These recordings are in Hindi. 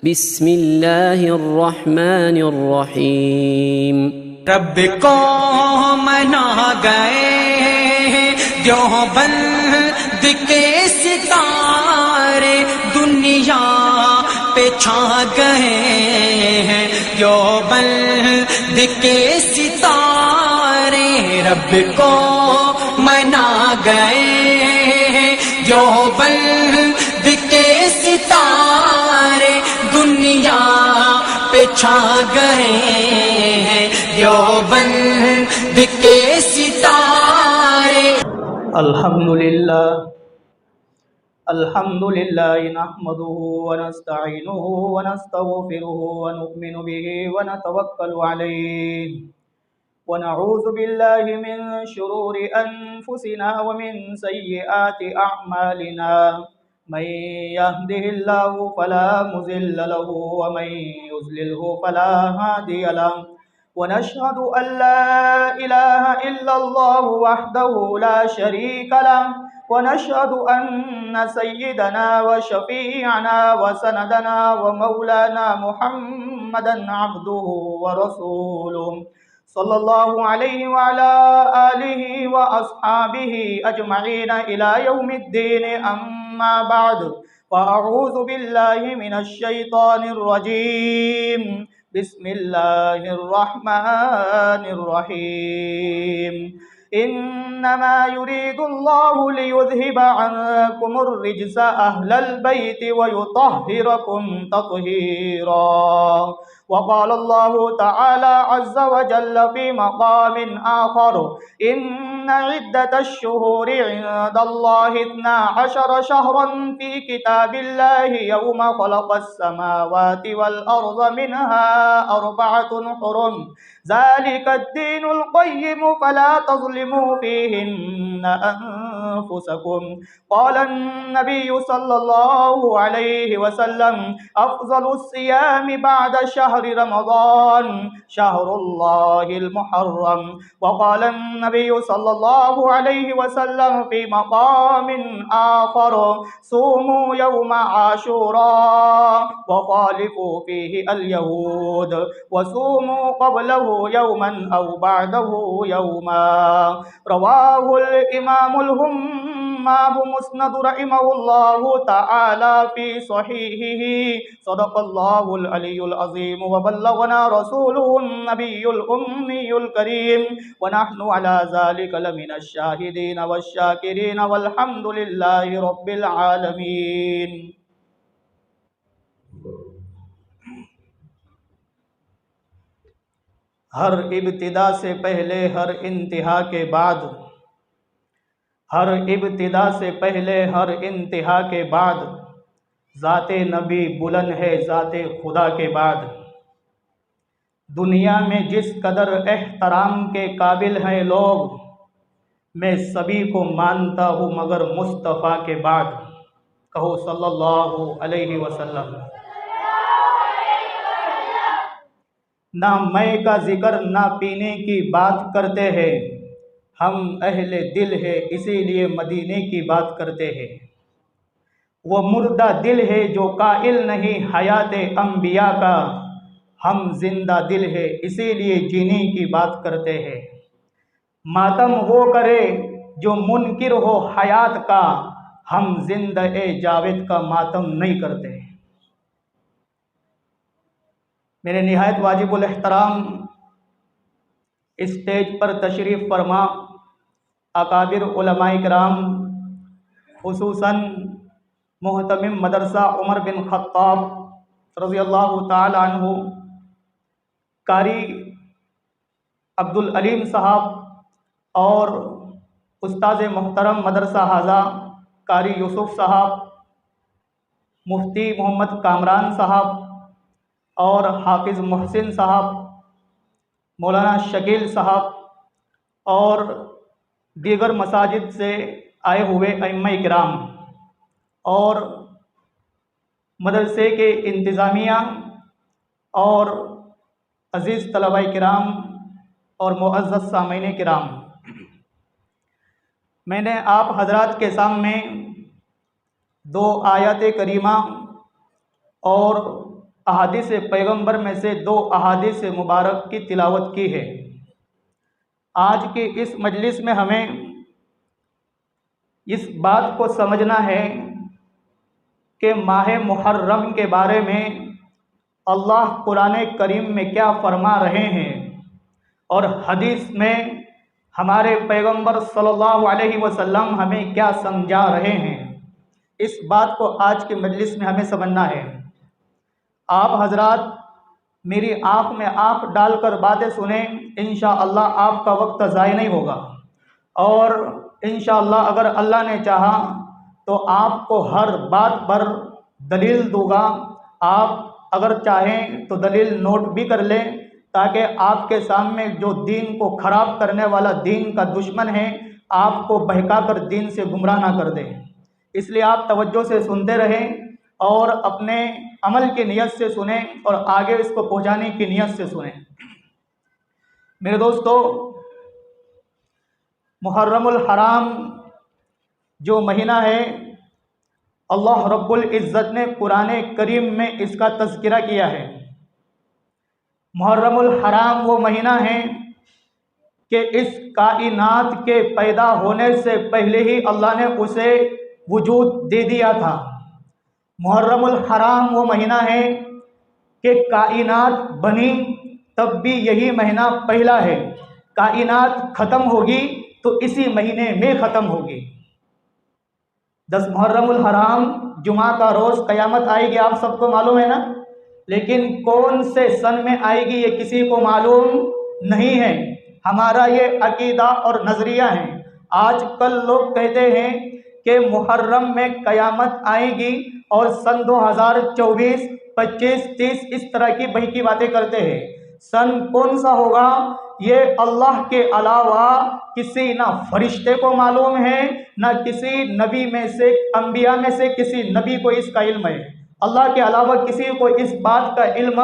बिस्मिल्लाहिर्रहमानिर्रहीम। रब को मना गए जो बंद के सितारे दुनिया पे छा गए हैं, जो बंद के सितारे रब को मना गए जो बंद के सितारे दुनिया पे छा गए हैं, जो बंद के सितारे। अल्हम्दुलिल्लाह नहमदुहु व नस्तईनुहु व नस्तगफिरुहु व नु'मिनु बिही व नतवक्कलु अलैहि व नऊज़ु बिल्लाहि मिन शुरूरि अनफुसिना व मिन सय्यिआति अअमालिना। मन यहदिहिल्लाहु फला मुज़िल्ल लहु व मन युज़लिल्हु फला हादिय लहु व नशहदु अल्ला इलाहा इल्लल्लाहु वहदहु ला शरीका लहु व नशहदु अन्न सय्यिदना व शफीअना व सनदना व मौलाना मुहम्मदन अब्दुहु व रसूलुहु सल्लल्लाहु अलैहि व अला आलिहि व अस्हाबिहि अजमईन इला यौमिद्दीन। अम्मा बाद फ़अऊज़ु बिल्लाहि मिनश शैतानिर रजीम। बिस्मिल्लाहिर्रहमानिर्रहीम। इन्नमा युरीदुल्लाहु लियुज़हिबा अन्कुमुर रिज्स अह्लल बैति व युतह्हिरकुम तत्हीरा। वक़ालल्लाहु तआला अज़्ज़ व जल्ल फ़ी मक़ामिन आख़र इन्न इद्दतश्शुहूरि इंदल्लाहि इस्ना अशर शहरन फ़ी किताबिल्लाहि यौमा ख़लक़स्समावाति वल अर्ज़ मिन्हा अर्बअतुन हुरुम ज़ालिकद्दीनुल क़य्यिम फ़ला तज़लिमू फ़ीहिन्ना अन्फ़ुसकुम। क़ालन नबिय्यु सल्लल्लाहु अलैहि वसल्लम अफ़ज़लुस्सियामि बअद शहरि रमज़ान शहरुल्लाहिल मुहर्रम। वक़ालन नबिय्यु सल्लल्लाहु अलैहि वसल्लम फ़ी मक़ामिन आख़र सूमू यौम आशूरा व ख़ालिफ़ू फ़ीहि अल यहूद व सूमू क़ब्लहु यौमन औ बअदहु यौमा। रवाहुल इमामुल हुम्माम मुस्नद रहिमहुल्लाहु तआला फ़ी सहीहिही। सदक़ल्लाहुल अलियुल अज़ीम व बल्लगना रसूलुहुन नबियुल उम्मियुल करीम व नहनु अला ज़ालिका लमिनश शाहिदीन वश्शाकिरीन वल्हम्दुलिल्लाहि रब्बिल आलमीन। हर इब्तिदा से पहले हर इंतहा के बाद, हर इब्तिदा से पहले हर इंतहा के बाद ज़ाते नबी बुलंद है ज़ाते खुदा के बाद। दुनिया में जिस कदर एहतराम के काबिल हैं लोग, मैं सभी को मानता हूँ मगर मुस्तफ़ा के बाद। कहो सल्लल्लाहु अलैहि वसल्लम। ना मैं का जिक्र ना पीने की बात करते हैं, हम अहले दिल है इसीलिए मदीने की बात करते हैं। वो मुर्दा दिल है जो काइल नहीं हयात अंबिया का, हम जिंदा दिल है इसीलिए जीने की बात करते हैं। मातम वो करे जो मुनकिर हो हयात का, हम जिंदा ए जावेद का मातम नहीं करते। मेरे निहायत वाजिबुल एहतराम स्टेज पर तशरीफ़ फरमा अकाबिर उलमाए किराम, खुसूसन मुहतमिम मदरसा उमर बिन खत्ताब रज़ियल्लाहु ताला अन्हु, कारी अब्दुल अलीम साहब और उस्ताद मोहतरम मदरसा हाजा कारी यूसुफ साहब, मुफ्ती मोहम्मद कामरान साहब और हाफिज़ मोहसिन साहब, मौलाना शकील साहब और दीगर मसाजिद से आए हुए अइम्मा किराम और मदरसे के इंतज़ामिया और अज़ीज़ तलबाए किराम और मुअज़्ज़ज़ सामीन किराम, मैंने आप हजरात के सामने दो आयत करीमा और अहादीस पैगंबर में से 2 अहादीस मुबारक की तिलावत की है। आज की इस मजलिस में हमें इस बात को समझना है कि माह मुहर्रम के बारे में अल्लाह कुरान करीम में क्या फरमा रहे हैं और हदीस में हमारे पैगंबर सल्लल्लाहु अलैहि वसल्लम हमें क्या समझा रहे हैं। इस बात को आज की मजलिस में हमें समझना है। आप हजरात मेरी आँख में आँख डालकर बातें सुने, इंशाअल्लाह आपका वक्त ज़ाय नहीं होगा और इंशाअल्लाह अगर अल्लाह ने चाहा तो आपको हर बात पर दलील दूंगा। आप अगर चाहें तो दलील नोट भी कर लें ताकि आपके सामने जो दीन को ख़राब करने वाला दीन का दुश्मन है आपको बहका कर दीन से गुमराह ना कर दे। इसलिए आप तवज्जो से सुनते रहें और अपने अमल की नीयत से सुने और आगे इसको पहुंचाने की नीयत से सुने। मेरे दोस्तों, मुहर्रमुल हराम जो महीना है, अल्लाह रब्बुल इज़्ज़त ने कुरान करीम में इसका तज़किरा किया है। मुहर्रमुल हराम वो महीना है कि इस कायनात के पैदा होने से पहले ही अल्लाह ने उसे वजूद दे दिया था। मुहर्रमुल हराम वो महीना है कि कायनात बनी तब भी यही महीना पहला है। कायनात ख़त्म होगी तो इसी महीने में ख़त्म होगी। 10 मुहर्रमुल हराम जुमा का रोज़ क़यामत आएगी, आप सबको मालूम है ना, लेकिन कौन से सन में आएगी ये किसी को मालूम नहीं है। हमारा ये अकीदा और नज़रिया है। आजकल लोग कहते हैं कि मुहर्रम में क़यामत आएगी और सन 2024, 25, 30 इस तरह की बहकी बातें करते हैं। सन कौन सा होगा ये अल्लाह के अलावा किसी ना फरिश्ते को मालूम है, ना किसी नबी में से, अंबिया में से किसी नबी को इसका इल्म है। अल्लाह के अलावा किसी को इस बात का इल्म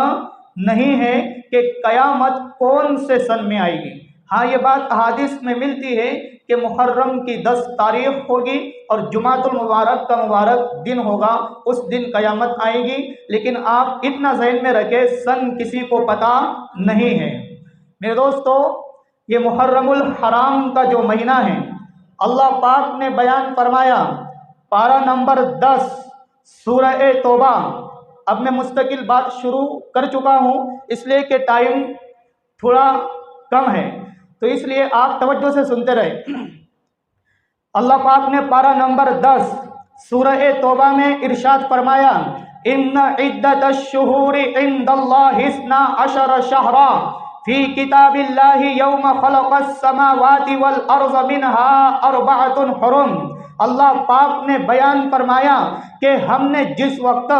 नहीं है कि क़यामत कौन से सन में आएगी। हाँ, ये बात अहादीस में मिलती है कि मुहर्रम की 10 तारीख होगी और जुमातुल मुबारक का मुबारक दिन होगा, उस दिन क़यामत आएगी। लेकिन आप इतना ज़हन में रखें, सन किसी को पता नहीं है। मेरे दोस्तों, ये मुहर्रमुल हराम का जो महीना है, अल्लाह पाक ने बयान फरमाया, पारा नंबर 10 सूरह तौबा। अब मैं मुस्तकिल बात शुरू कर चुका हूँ इसलिए कि टाइम थोड़ा कम है, तो इसलिए आप तवज्जो से सुनते रहे। अल्लाह पाक ने पारा नंबर 10 सूरह तौबा में इरशाद फरमाया, इन्ना इद्दतश-शुहूरि इंदल्लाहि 12 शहरा फी किताबिल्लाहि यौमा खलक़स-समावाति वल अर्ज़ मिनहा अर्बअतुन हुरुम। अल्लाह पाक ने बयान फरमाया कि हमने जिस वक्त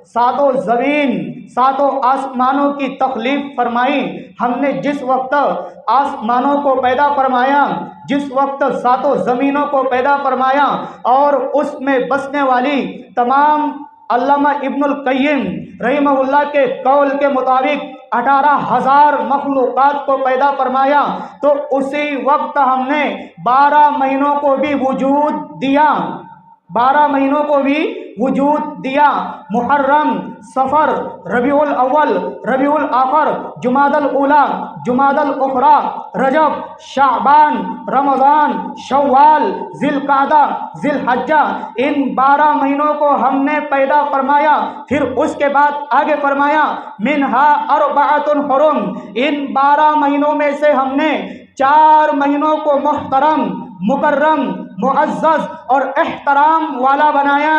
7 ज़मीन 7 आसमानों की तख्लीक फरमाई, हमने जिस वक्त आसमानों को पैदा फरमाया, जिस वक्त 7 ज़मीनों को पैदा फरमाया और उसमें बसने वाली तमाम अल्लामा इब्नुल क़य्यिम रहिमहुल्लाह के कौल के मुताबिक 18,000 मखलूक़ात को पैदा फरमाया, तो उसी वक्त हमने 12 महीनों को भी वजूद दिया, 12 महीनों को भी वजूद दिया। मुहर्रम, सफ़र, रबीउल अव्वल, रबीउल आखिर, जुमादल ऊला, जुमादल उखरा, रजब, शाबान, रमज़ान, शव्वाल, ज़िलक़ादा, ज़िलहज्जा, इन 12 महीनों को हमने पैदा फरमाया। फिर उसके बाद आगे फरमाया, मिनहा अर्बअतुन हुरुम, इन 12 महीनों में से हमने 4 महीनों को मुहतरम, मुकर्रम, मुअज़्ज़ज़ और एहतराम वाला बनाया।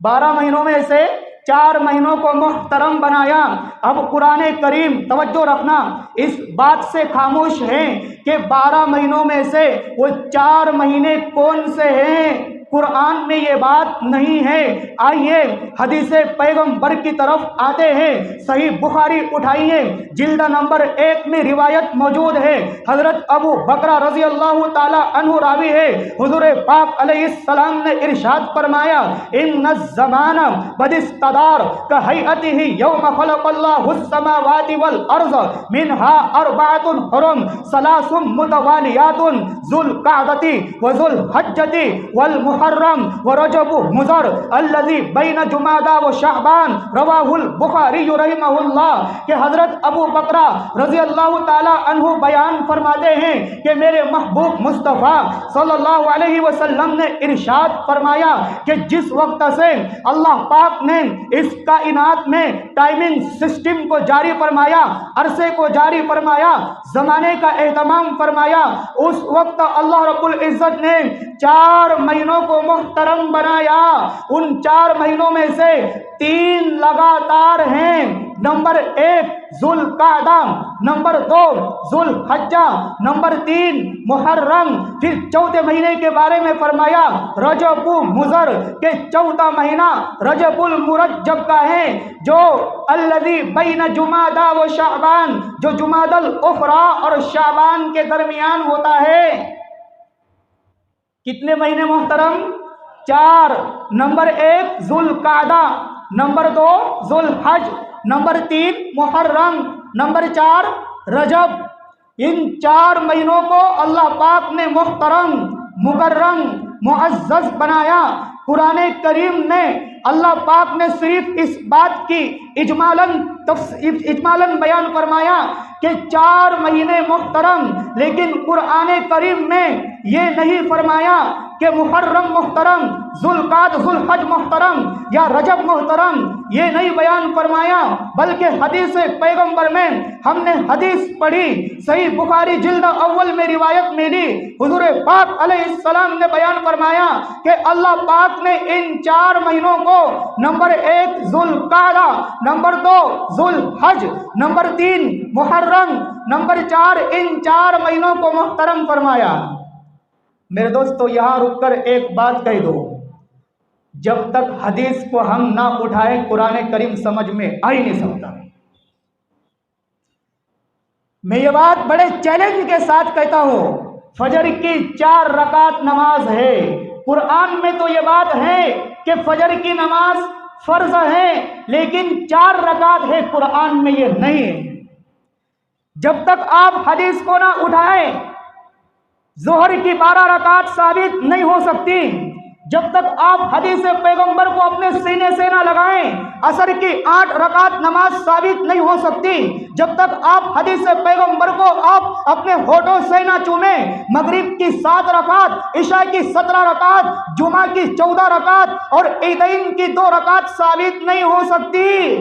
12 महीनों में से 4 महीनों को मुहतरम बनाया। अब कुरान करीम, तवज्जो रखना, इस बात से खामोश है कि 12 महीनों में से वो 4 महीने कौन से हैं, कुरान में ये बात नहीं है। आइए हदीस पैगंबर की तरफ आते हैं। सही बुखारी उठाइए, जिल्द नंबर 1 में रिवायत मौजूद है। हजरत अबू बकरा रज़ी अल्लाह ताला अन्हु रावी है। हुजूर पाक अलैहिस्सलाम ने इरशाद फरमाया, इन्ना ज़माना बदिस्तदार का हैअतिही यौम खलक़ल्लाहुस समावाति वल अर्ज़ मिनहा अर्बअतुन हुरुम सलासुम मुतवालियातुन ज़ुल क़अदति व ज़ुल हज्जति वल मुहर्रम व रजब मुज़र अल्लज़ी बैन जुमादा व शाबान रवाहुल बुखारी रहमहुल्लाह कि हज़रत अबू बकरा रज़ी अल्लाह ताला अन्हु बयान फरमाते हैं कि मेरे महबूब मुस्तफ़ा सल्लल्लाहु अलैहि वसल्लम ने इरशाद फरमाया कि जिस वक्त से अल्लाह पाक ने इस कायनात में टाइमिंग सिस्टम को जारी फरमाया, अरसे को जारी फरमाया, ज़माने का एहतमाम फरमाया, उस वक्त अल्लाह रब्बुल इज़्ज़त ने 4 महीनों को मुहतरम बनाया। उन 4 महीनों में से 3 लगातार हैं। Number 1 Zulqadah, number 2 Zulhijjah, number 3 Muharram. फिर चौथे महीने के बारे में फरमाया रजब मुज़र के चौथा महीना रजबुल मुरज्जब का है, जो अल्लज़ी बैन जुमादा व शाबान, जो जुमादल उखरा और शाबान के दरमियान होता है। कितने महीने मोहतरम? 4। Number 1 Zulqadah, number 2 Zulhaj, number 3 Muharram, number 4 Rajab. इन 4 महीनों को अल्लाह पाक ने मुहतरम, मुकर्रम, मुअज़्ज़ज़ बनाया। कुरान करीम ने अल्लाह पाक ने सिर्फ इस बात की इजमालन बयान फरमाया कि 4 महीने मुहतरम, लेकिन कुरान करीम में ये नहीं फरमाया कि मुहर्रम मुहतरम, ज़ुल्क़अद ज़ुल्हज मुहतरम या रजब मुहतरम, ये नहीं बयान फरमाया। बल्कि हदीस पैगंबर में हमने हदीस पढ़ी, सही बुखारी जिल्द अव्वल में रिवायत मिली, हुज़ूर पाक अलैहिस्सलाम ने बयान फरमाया कि अल्लाह पाक ने इन 4 महीनों को number 1 Zulqadah, number 2 Zulhaj, number 3 Muharram, number 4 इन 4 महीनों को मुहतरम फरमाया। मेरे दोस्तों, यहाँ रुककर एक बात कह दो, जब तक हदीस को हम ना उठाएं कुरान करीम समझ में आ ही नहीं सकता। मैं ये बात बड़े चैलेंज के साथ कहता हूँ, फजर की 4 रकात नमाज है। कुरान में तो ये बात है कि फजर की नमाज फर्ज है, लेकिन 4 रकात है, कुरान में ये नहीं है। जब तक आप हदीस को ना उठाएं, जोहर की 12 रकात साबित नहीं हो सकती। जब तक आप हदीस पैगंबर को अपने सीने से ना लगाएं, असर की 8 रकात नमाज साबित नहीं हो सकती। जब तक आप हदीस पैगंबर को आप अपने होठों से ना चूमें, मगरिब की 7 रकात, इशा की 17 रकात, जुमा की 14 रकात और ईदैन की 2 रकात साबित नहीं हो सकती।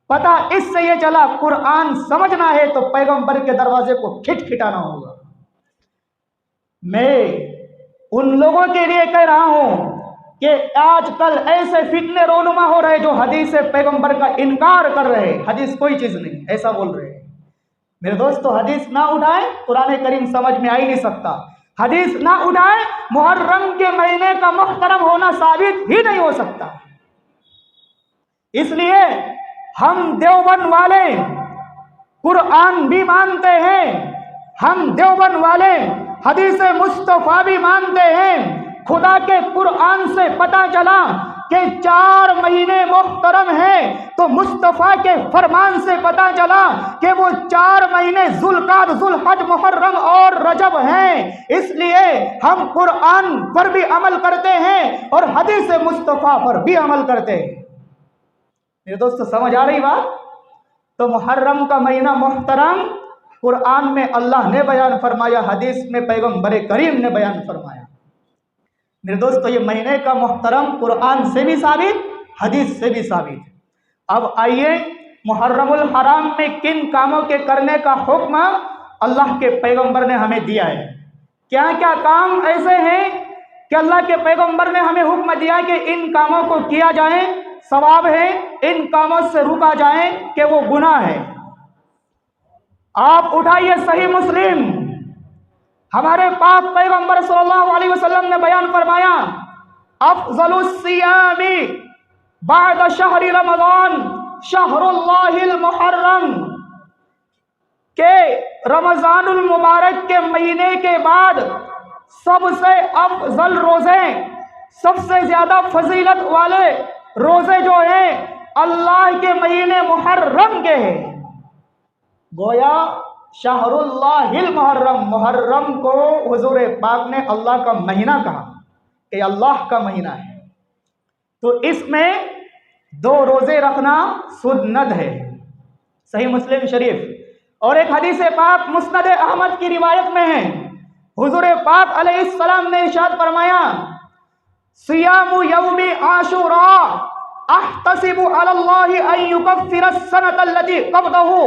पता इससे ये चला, कुरान समझना है तो पैगंबर के दरवाजे को खिटखिटाना होगा। मैं उन लोगों के लिए कह रहा हूं कि आजकल ऐसे फितने रोनुमा हो रहे जो हदीस पैगंबर का इनकार कर रहे हैं, हदीस कोई चीज नहीं, ऐसा बोल रहे हैं। मेरे दोस्तों, हदीस ना उठाए कुरान करीम समझ में आ ही नहीं सकता। हदीस ना उठाए, मुहर्रम के महीने का मुहतरम होना साबित ही नहीं हो सकता। इसलिए हम देवबंद वाले कुरान भी मानते हैं, हम देवबंद वाले हदीस मुस्तफ़ा भी मानते हैं। खुदा के कुरान से पता चला कि 4 महीने मुहतरम हैं, तो मुस्तफ़ा के फरमान से पता चला कि वो 4 महीने ज़ुल्क़अद, ज़ुल्हज, मुहर्रम और रजब हैं। इसलिए हम कुरान पर भी अमल करते हैं और हदीस मुस्तफ़ा पर भी अमल करते हैं। मेरे दोस्तों, समझ आ रही बात? तो मुहर्रम का महीना मुहतरम कुरान में अल्लाह ने बयान फरमाया, हदीस में पैगंबर करीम ने बयान फरमाया। मेरे दोस्तों, ये महीने का मुहतरम कुरान से भी साबित, हदीस से भी साबित। अब आइए, मुहर्रमुल हराम में किन कामों के करने का हुक्म अल्लाह के पैगंबर ने हमें दिया है। क्या क्या काम ऐसे हैं कि अल्लाह के पैगंबर ने हमें हुक्म दिया कि इन कामों को किया जाए, सवाब है, इन कामों से रुका जाए कि वो गुनाह है। आप उठाइए सही मुस्लिम, हमारे पाक पैगंबर सल्लल्लाहु अलैहि वसल्लम ने बयान फरमाया, अफ़ज़लुस सियामी बाद शहरी रमज़ान शहरुल्लाहिल मुहर्रम, के रमज़ानुल मुबारक के महीने के बाद सबसे अफजल रोज़े, सबसे ज़्यादा फजीलत वाले रोज़े जो हैं अल्लाह के महीने मुहर्रम के हैं। गोया शहरुल्लाहिल मुहर्रम, मुहर्रम को हुजूर पाक ने अल्लाह का महीना कहा। कि अल्लाह का महीना है, तो इसमें 2 रोजे रखना सुन्नत है। सही मुस्लिम शरीफ। और एक हदीस पाक मुस्नद अहमद की रिवायत में है, हुजूर पाक अलैहिस्सलाम ने इरशाद फरमाया, सियामु यौमी आशूरा अहतसिबु अलल्लाहि अन युकफ्फिर सनत अल्लती क़ब्लहु,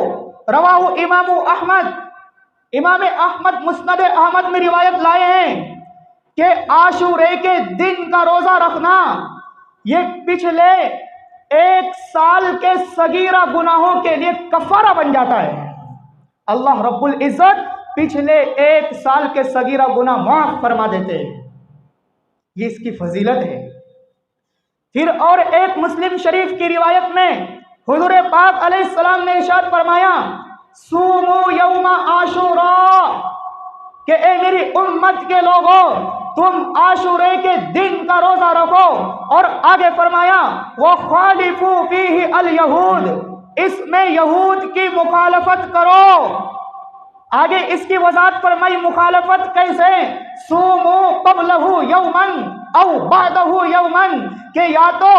रवाहु इमाम अहमद। इमाम अहमद मुस्नद अहमद में रिवायत लाए हैं कि आशूरे के दिन का रोजा रखना ये पिछले 1 साल के सगीरा गुनाहों के लिए कफारा बन जाता है। अल्लाह रब्बुल इज्जत पिछले 1 साल के सगीरा गुनाह माफ फरमा देते हैं। ये इसकी फजीलत है। फिर और एक मुस्लिम शरीफ की रिवायत में हुजूर पाक अलैहिस्सलाम ने इरशाद फरमाया, सूमू यौमा आशूरा, कि ए मेरी उम्मत के लोगों, तुम आशूरे के दिन का रोजा रखो। और आगे फरमाया, वो खालिफू फीही अल यहूद, इसमें यहूद की मुखालफत करो। आगे इसकी वजाहत फरमाई, मुखालफत कैसे, सूमू क़ब्लहु यौमन औ बादहु यौमन, कि या तो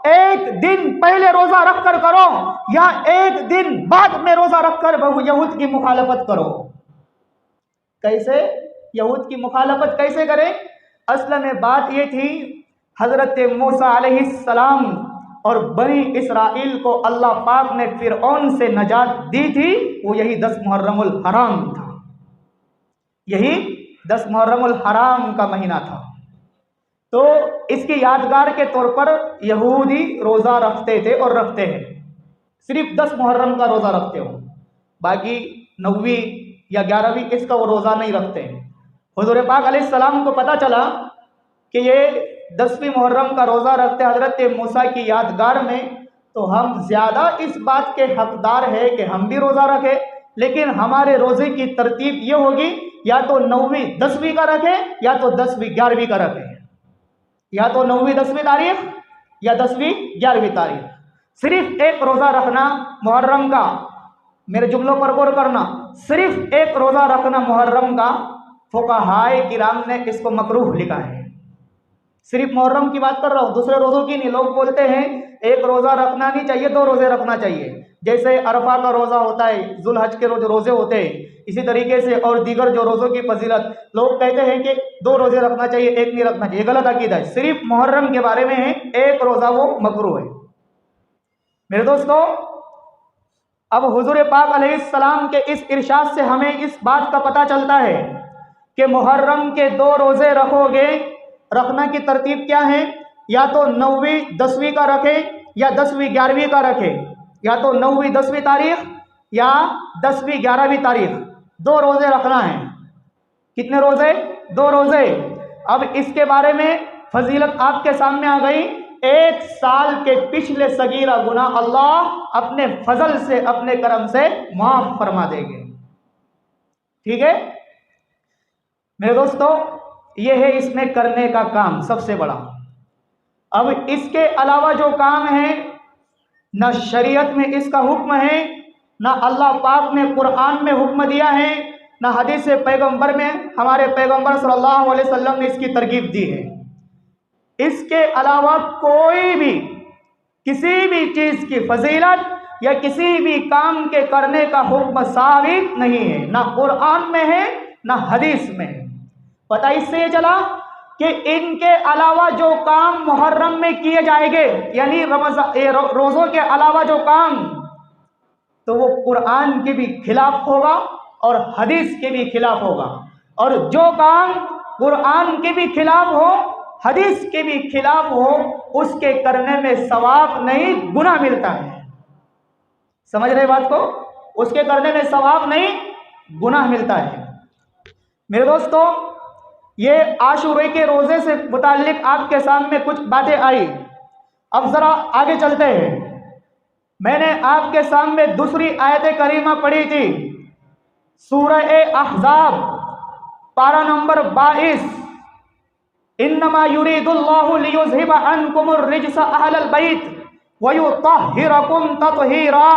एक दिन पहले रोजा रखकर करो या एक दिन बाद में रोजा रखकर यहूद की मुखालफत करो। कैसे यहूद की मुखालफत कैसे करें? असल में बात ये थी, हजरत मूसा अलैहिस्सलाम और बनी इसराइल को अल्लाह पाक ने फिरऔन से नजात दी थी, वो यही 10 मुहर्रमुल हराम था। यही 10 मुहर्रमुल हराम का महीना था। तो इसकी यादगार के तौर पर यहूदी रोज़ा रखते थे और रखते हैं। सिर्फ 10 मुहर्रम का रोज़ा रखते हो, बाकी 9वीं या 11वीं इसका वो रोज़ा नहीं रखते हैं। हुजूर पाक अलैहिस्सलाम को पता चला कि ये 10वीं मुहर्रम का रोज़ा रखते हज़रत मूसा की यादगार में, तो हम ज़्यादा इस बात के हकदार है कि हम भी रोज़ा रखें, लेकिन हमारे रोज़े की तरतीब ये होगी, या तो 9वीं 10वीं का रखें या तो 10वीं 11वीं का रखें, या तो 9वीं 10वीं तारीख या 10वीं 11वीं तारीख। सिर्फ एक रोज़ा रखना मुहर्रम का, मेरे जुमलों पर गौर करना, सिर्फ एक रोज़ा रखना मुहर्रम का फुक़हाए किराम ने इसको मकरूह लिखा है। सिर्फ मुहर्रम की बात कर रहा हूँ, दूसरे रोज़ों की नहीं। लोग बोलते हैं एक रोज़ा रखना नहीं चाहिए, 2 रोज़े रखना चाहिए। जैसे अरफा का रोज़ा होता है, जुल्हज के रोज़े होते हैं, इसी तरीके से और दीगर जो रोज़ों की फजीलत, लोग कहते हैं कि 2 रोज़े रखना चाहिए, एक नहीं रखना चाहिए। गलत अकीदा है। सिर्फ मुहर्रम के बारे में है, एक रोज़ा वो मकरूह है। मेरे दोस्तों, अब हुजूर पाक अलैहिस्सलाम के इस इरशाद से हमें इस बात का पता चलता है कि मुहर्रम के 2 रोज़े रखोगे, रखना की तरतीब क्या है, या तो 9वीं 10वीं का रखें या 10वीं 11वीं का रखें, या तो 9वीं 10वीं तारीख या 10वीं 11वीं तारीख। 2 रोज़े रखना है। कितने रोज़े? 2 रोज़े। अब इसके बारे में फजीलत आपके सामने आ गई। 1 साल के पिछले सगीरा गुनाह अल्लाह अपने फजल से, अपने करम से माफ फरमा देंगे। ठीक है मेरे दोस्तों, यह है इसमें करने का काम सबसे बड़ा। अब इसके अलावा जो काम है, न शरीयत में इसका हुक्म है, न अल्लाह पाक ने कुरान में हुक्म दिया है, न हदीस पैगंबर में हमारे पैगंबर सल्लल्लाहु अलैहि वसल्लम ने इसकी तरगीब दी है। इसके अलावा कोई भी किसी भी चीज़ की फजीलत या किसी भी काम के करने का हुक्म साबित नहीं है, ना कुरान में है ना हदीस में है। पता इससे ये चला कि इनके अलावा जो काम मुहर्रम में किए जाएंगे, यानी रोज़ों के अलावा जो काम, तो वो कुरान के भी खिलाफ होगा और हदीस के भी खिलाफ होगा। और जो काम कुरान के भी खिलाफ हो, हदीस के भी खिलाफ हो, उसके करने में सवाब नहीं, गुनाह मिलता है। समझ रहे बात को? उसके करने में सवाब नहीं, गुनाह मिलता है। मेरे दोस्तों, ये आशूरे के रोज़े से मुताल्लिक आपके सामने कुछ बातें आई। अब ज़रा आगे चलते हैं। मैंने आपके सामने दूसरी आयत करीमा पढ़ी थी, सूरह अहज़ाब पारा नंबर 22, इन्नमा युरीदुल्लाहु लियुज़हिबा अन्कुमुर रिज्सा अहलल बैत व युत्तहिरकुम तत्हीरा,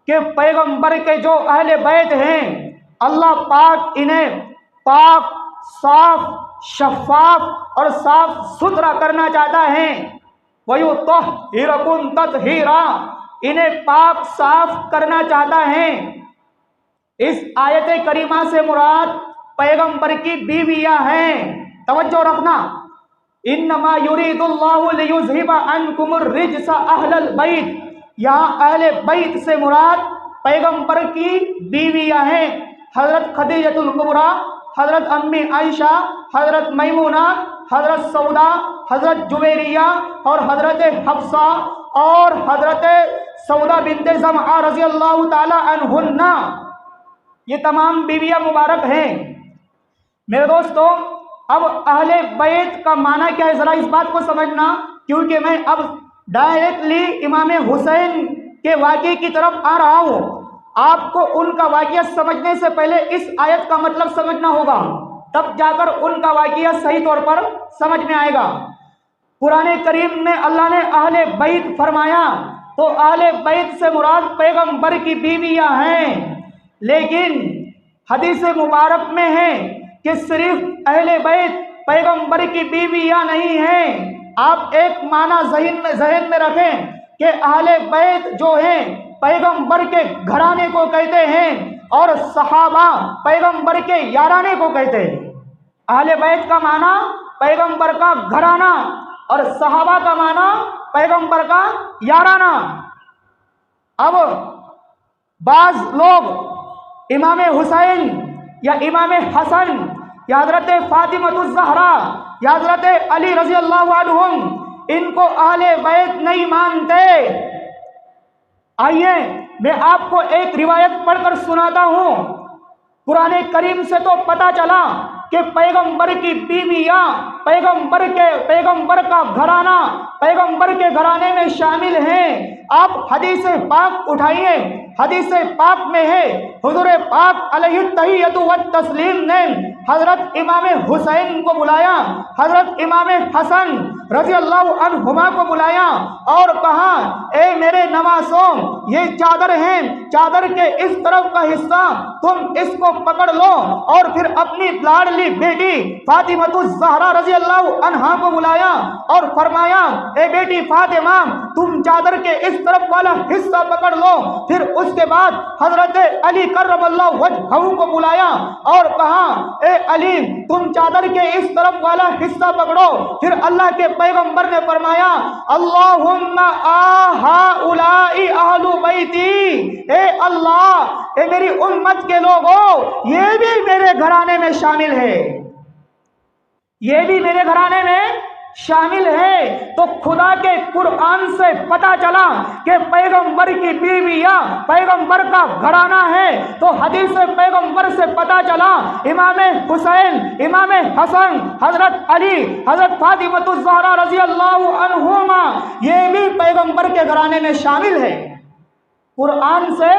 के पैगंबर के जो अहले बैत हैं, अल्लाह पाक इन्हें पाक साफ शफाफ और साफ सुथरा करना चाहता है। वयुत्तहिरकुम तत्हीरा, इन्हें पाक साफ करना चाहता है। इस आयत करीमा से मुराद पैगंबर की बीवियां हैं। तवज्जो रखना, इन्नमा युरीदुल्लाहु लियुज़हिबा अन्कुमुर रिज्सा अहलल बैत, यहाँ अहले बैत से मुराद पैगंबर की बीवियां हैं। हजरत खदीजतुल कुबरा, हजरत अम्मी आयशा, हजरत मैमूना, हजरत सौदा, हजरत जुबैरिया और हजरत हफ्सा और हजरत सौदा बिन्ते ज़मआ रज़ी अल्लाह ताला अन्हुन्ना, ये तमाम बीवियां मुबारक हैं। मेरे दोस्तों, अब अहले बैत का माना क्या है, ज़रा इस बात को समझना, क्योंकि मैं अब डायरेक्टली इमाम हुसैन के वाक़े की तरफ आ रहा हूँ। आपको उनका वाक़या समझने से पहले इस आयत का मतलब समझना होगा, तब जाकर उनका वाक़या सही तौर पर समझ में आएगा। कुरान करीम में अल्लाह ने अहले बैत फरमाया, तो अहले बैत से मुराद पैगंबर की बीवियां हैं। लेकिन हदीस मुबारक में है कि सिर्फ अहले बैत पैगंबर की बीवियां नहीं हैं। आप एक माना ज़हन में रखें कि अहले बैत जो हैं पैगंबर के घराने को कहते हैं और सहाबा पैगंबर के याराने को कहते हैं। अहले बैत का माना पैगंबर का घराना और सहाबा का माना पैगंबर का याराना। अब बाज लोग इमाम हुसैन या इमाम हसन या हजरत फातिमतुज़ ज़हरा या हजरत अली रज़ी अल्लाहु अन्हुम, इनको अहले बैत नहीं मानते। आइए मैं आपको एक रिवायत पढ़कर सुनाता हूँ। कुरान करीम से तो पता चला कि पैगंबर की बीवियां पैगंबर का घराना पैगंबर के घराने में शामिल हैं। आप हदीस पाक उठाइए, हदीस पाक में है हुजूर पाक अलैहि तहियतु व तस्लीम ने हजरत इमाम हुसैन को बुलाया, हजरत इमाम हसन रज़ी अल्लाहु अन्हुमा को बुलाया और कहा, ए मेरे नवासों, ये चादर है, चादर के इस तरफ का हिस्सा तुम इसको पकड़ लो। और फिर अपनी लाडली बेटी फातिमतुज़ ज़हरा रज़ी अल्लाहु अन्हा को बुलाया और फरमाया, ए बेटी फातिमा, तुम चादर के इस तरफ वाला हिस्सा पकड़ लो। फिर उसके बाद हजरत अली कर्रमल्लाहु वजहहू को बुलाया और कहा, ए अली, तुम चादर के इस तरफ वाला हिस्सा पकड़ो। फिर अल्लाह के पैगंबर ने फरमाया, अल्लाहुम्मा आहाउलाई अहलु बैती, ए अल्लाह, ए मेरी उम्मत के लोगों, ये भी मेरे घराने में शामिल है, ये भी मेरे घराने में शामिल है। तो खुदा के कुरान से पता चला कि पैगंबर की बीवियां पैगंबर का घराना है। तो हदीस पैगंबर से पता चला इमाम हुसैन, इमाम हसन, हजरत अली, हजरत फातिमतुज़ ज़हरा रज़ी अल्लाहु अन्हुमा, ये भी पैगंबर के घराने में शामिल है। कुरान से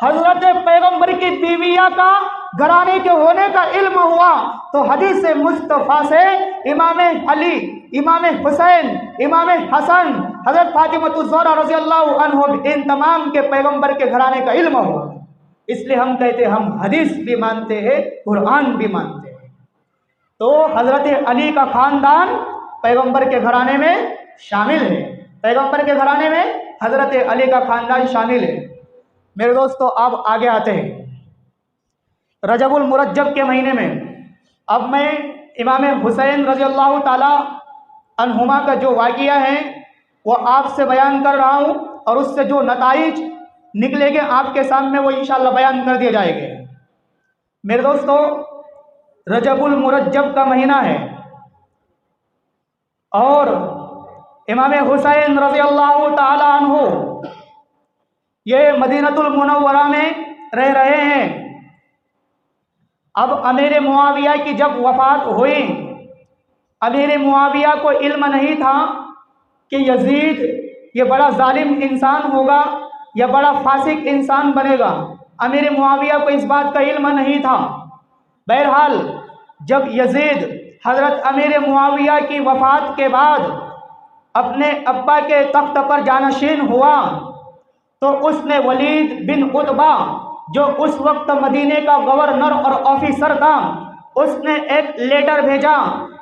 हजरत पैगंबर की बीवियां का घराने के होने का इल्म हुआ, तो हदीस मुस्तफ़ा से इमाम अली, इमाम हुसैन, इमाम हसन, हजरत फातिमतुज़ ज़हरा रज़ी अल्लाहु अन्हा, इन तमाम के पैगंबर के घराने का इल्म हुआ। इसलिए हम कहते हैं हम हदीस भी मानते हैं, कुरान भी मानते हैं। तो हजरत अली का खानदान पैगंबर के घराने में शामिल है, पैगंबर के घराने में हजरत अली का खानदान शामिल है। मेरे दोस्तों, अब आगे आते हैं रजबुल मुरज्जब के महीने में। अब मैं इमाम हुसैन रज़ी अल्लाह ताला अन्हुमा का जो वाक़िया है वो आपसे बयान कर रहा हूँ, और उससे जो नताइज निकलेंगे आपके सामने वो इंशाअल्लाह बयान कर दिए जाएंगे। मेरे दोस्तों, रजबुल मुरज्जब का महीना है और इमाम हुसैन रज़ी अल्लाह ताला अन्हु ये मदीनतुल मुनव्वरा में रह रहे हैं। अब अमीर मुआविया की जब वफ़ात हुई, अमीर मुआविया को इल्म नहीं था कि यजीद ये बड़ा जालिम इंसान होगा या बड़ा फासिक इंसान बनेगा। अमीर मुआविया को इस बात का इल्म नहीं था। बहरहाल जब यजीद हज़रत अमीर मुआविया की वफ़ात के बाद अपने अब्बा के तख्त पर जानशीन हुआ, तो उसने वलीद बिन उतबा, जो उस वक्त मदीने का गवर्नर और ऑफिसर था, उसने एक लेटर भेजा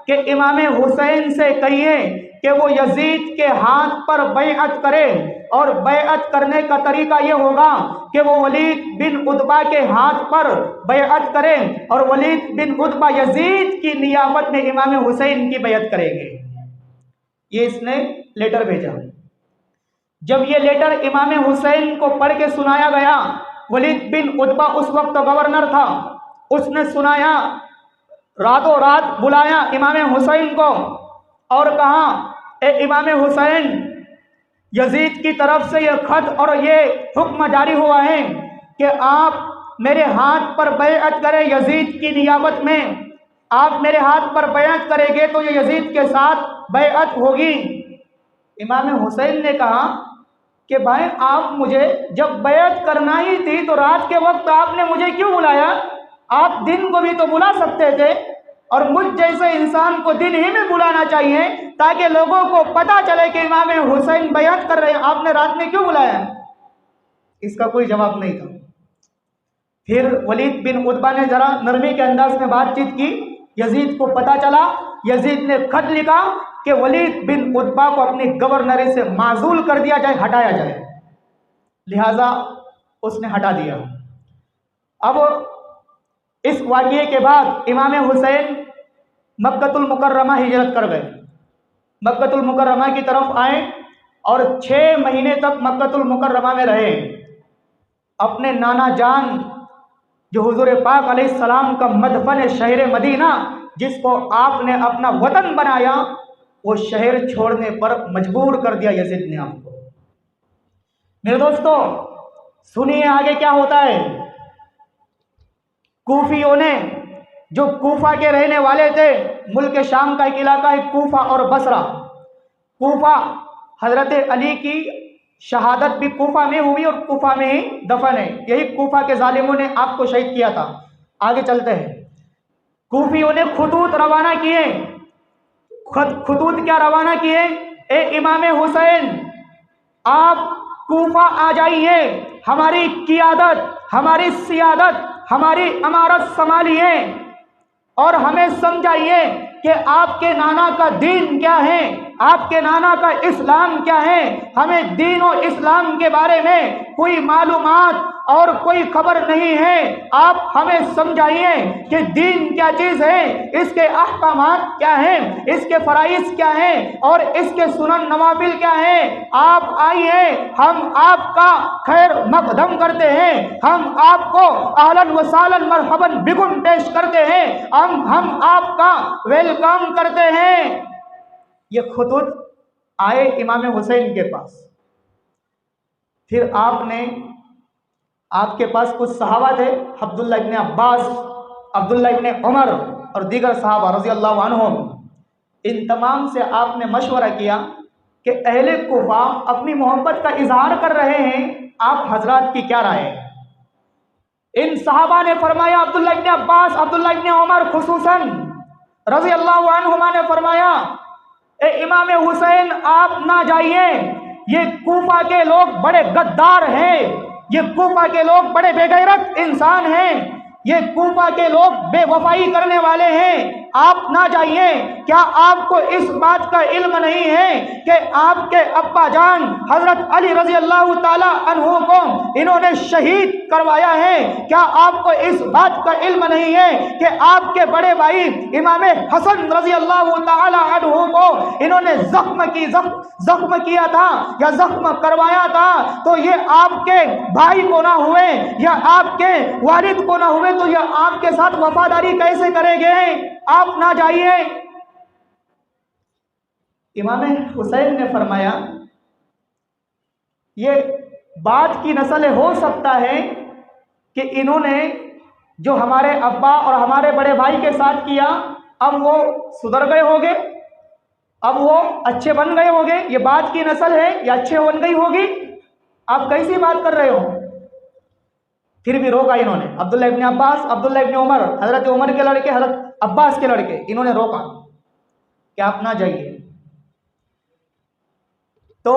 कि इमाम हुसैन से कहिए कि वो यजीद के हाथ पर बैअत करे, और बैअत करने का तरीका ये होगा कि वो वलीद बिन उतबा के हाथ पर बैअत करें, और वलीद बिन उतबा यजीद की नियाबत में इमाम हुसैन की बैअत करेंगे। ये इसने लेटर भेजा। जब ये लेटर इमाम हुसैन को पढ़ के सुनाया गया, वलीद बिन उतबा उस वक्त गवर्नर था, उसने सुनाया, रातों रात बुलाया इमाम हुसैन को और कहा, ए इमाम हुसैन, यजीद की तरफ से यह खत और ये हुक्म जारी हुआ है कि आप मेरे हाथ पर बैअत करें यजीद की नियाबत में। आप मेरे हाथ पर बैअत करेंगे तो ये यजीद के साथ बैअत होगी। इमाम हुसैन ने कहा कि भाई, आप मुझे जब बैअत करना ही थी तो रात के वक्त आपने मुझे क्यों बुलाया? आप दिन को भी तो बुला सकते थे, और मुझ जैसे इंसान को दिन ही में बुलाना चाहिए ताकि लोगों को पता चले कि इमाम हुसैन बैअत कर रहे हैं। आपने रात में क्यों बुलाया? इसका कोई जवाब नहीं था। फिर वलीद बिन उतबा ने जरा नरमी के अंदाज में बातचीत की। यजीद को पता चला, यजीद ने खत लिखा कि वलीद बिन उतबा को अपनी गवर्नरी से माजूल कर दिया जाए, हटाया जाए। लिहाजा उसने हटा दिया। अब इस वाक़ये के बाद इमाम हुसैन मक्कतुल मुकर्रमा हिजरत कर गए, मक्कतुल मुकर्रमा की तरफ आए और 6 महीने तक मक्कतुल मुकर्रमा में रहे। अपने नाना जान जो हुजूर पाक अलैहिस्सलाम का मदफन शहर मदीना, जिसको आपने अपना वतन बनाया, वो शहर छोड़ने पर मजबूर कर दिया यजीद ने आपको। मेरे दोस्तों, सुनिए आगे क्या होता है। कूफियों ने, जो कूफा के रहने वाले थे, मुल्क शाम का एक इलाका है कूफा और बसरा। कूफा, हजरत अली की शहादत भी कूफा में हुई और कूफा में ही दफन है। यही कूफा के जालिमों ने आपको शहीद किया था। आगे चलते हैं। कूफियों ने खुतूत रवाना किए। खुतूत क्या रवाना किए? ए इमाम हुसैन, आप कूफा आ जाइए, हमारी क़ियादत, हमारी सियादत, हमारी अमारत संभालिए और हमें समझाइए कि आपके नाना का दीन क्या है, आपके नाना का इस्लाम क्या है। हमें दीन और इस्लाम के बारे में कोई मालूमात और कोई खबर नहीं है। आप हमें समझाइए कि दीन क्या चीज़ है, इसके अहकामात क्या हैं, इसके फराइज़ क्या हैं और इसके सुनन नवाफिल क्या हैं। आप आइए, हम आपका खैर मकदम करते हैं, हम आपको अहलन व सालन मरहबन बिगुन पेश करते हैं, हम आपका वेलकम करते हैं। ये खुतूत आए इमाम हुसैन के पास। फिर आपके पास कुछ सहाबा थे, अब्दुल्ला इब्ने अब्बास, अब्दुल्ला इब्ने उमर और दीगर सहाबा रज़ी अल्लाह अन्हुम। इन तमाम से आपने मशवरा किया कि अहले कूफा अपनी मोहब्बत का इजहार कर रहे हैं, आप हजरात की क्या राय है? इन सहाबा ने फरमाया, अब्दुल्ला इब्ने अब्बास, अब्दुल्ला इब्ने उमर खुसूसन रज़ी अल्लाह अन्हुमा ने फरमाया, ए इमाम हुसैन, आप ना जाइए, ये कूफा के लोग बड़े गद्दार हैं, ये कूफा के लोग बड़े बेगैरत इंसान हैं, ये कूफा के लोग बेवफाई करने वाले हैं, आप ना जाइए। क्या आपको इस बात का इल्म नहीं है कि आपके अब्बा जान हजरत अली रजी अल्लाह ताला अन्हु को इन्होंने शहीद करवाया है? क्या आपको इस बात का इल्म नहीं है कि आपके बड़े भाई इमाम हसन रजी अल्लाह ताला अन्हु को इन्होंने जख्म किया था या जख्म करवाया था? तो ये आपके भाई को ना हुए या आपके वालिद को ना हुए तो ये आपके साथ वफादारी कैसे करेंगे? आप ना जाइए। इमाम हुसैन ने फरमाया, ये बात की नस्ल हो सकता है कि इन्होंने जो हमारे अब्बा और हमारे बड़े भाई के साथ किया, अब वो सुधर गए होंगे, अब वो अच्छे बन गए होंगे। ये बात की नस्ल है, ये अच्छे बन गई होगी। आप कैसी बात कर रहे हो? फिर भी रोका इन्होंने। अब्दुल्ला इब्ने अब्बास, अब्दुल्ला इब्ने उमर, हजरत उमर के लड़के, हजरत अब्बास के लड़के, इन्होंने रोका कि आप ना जाइए। तो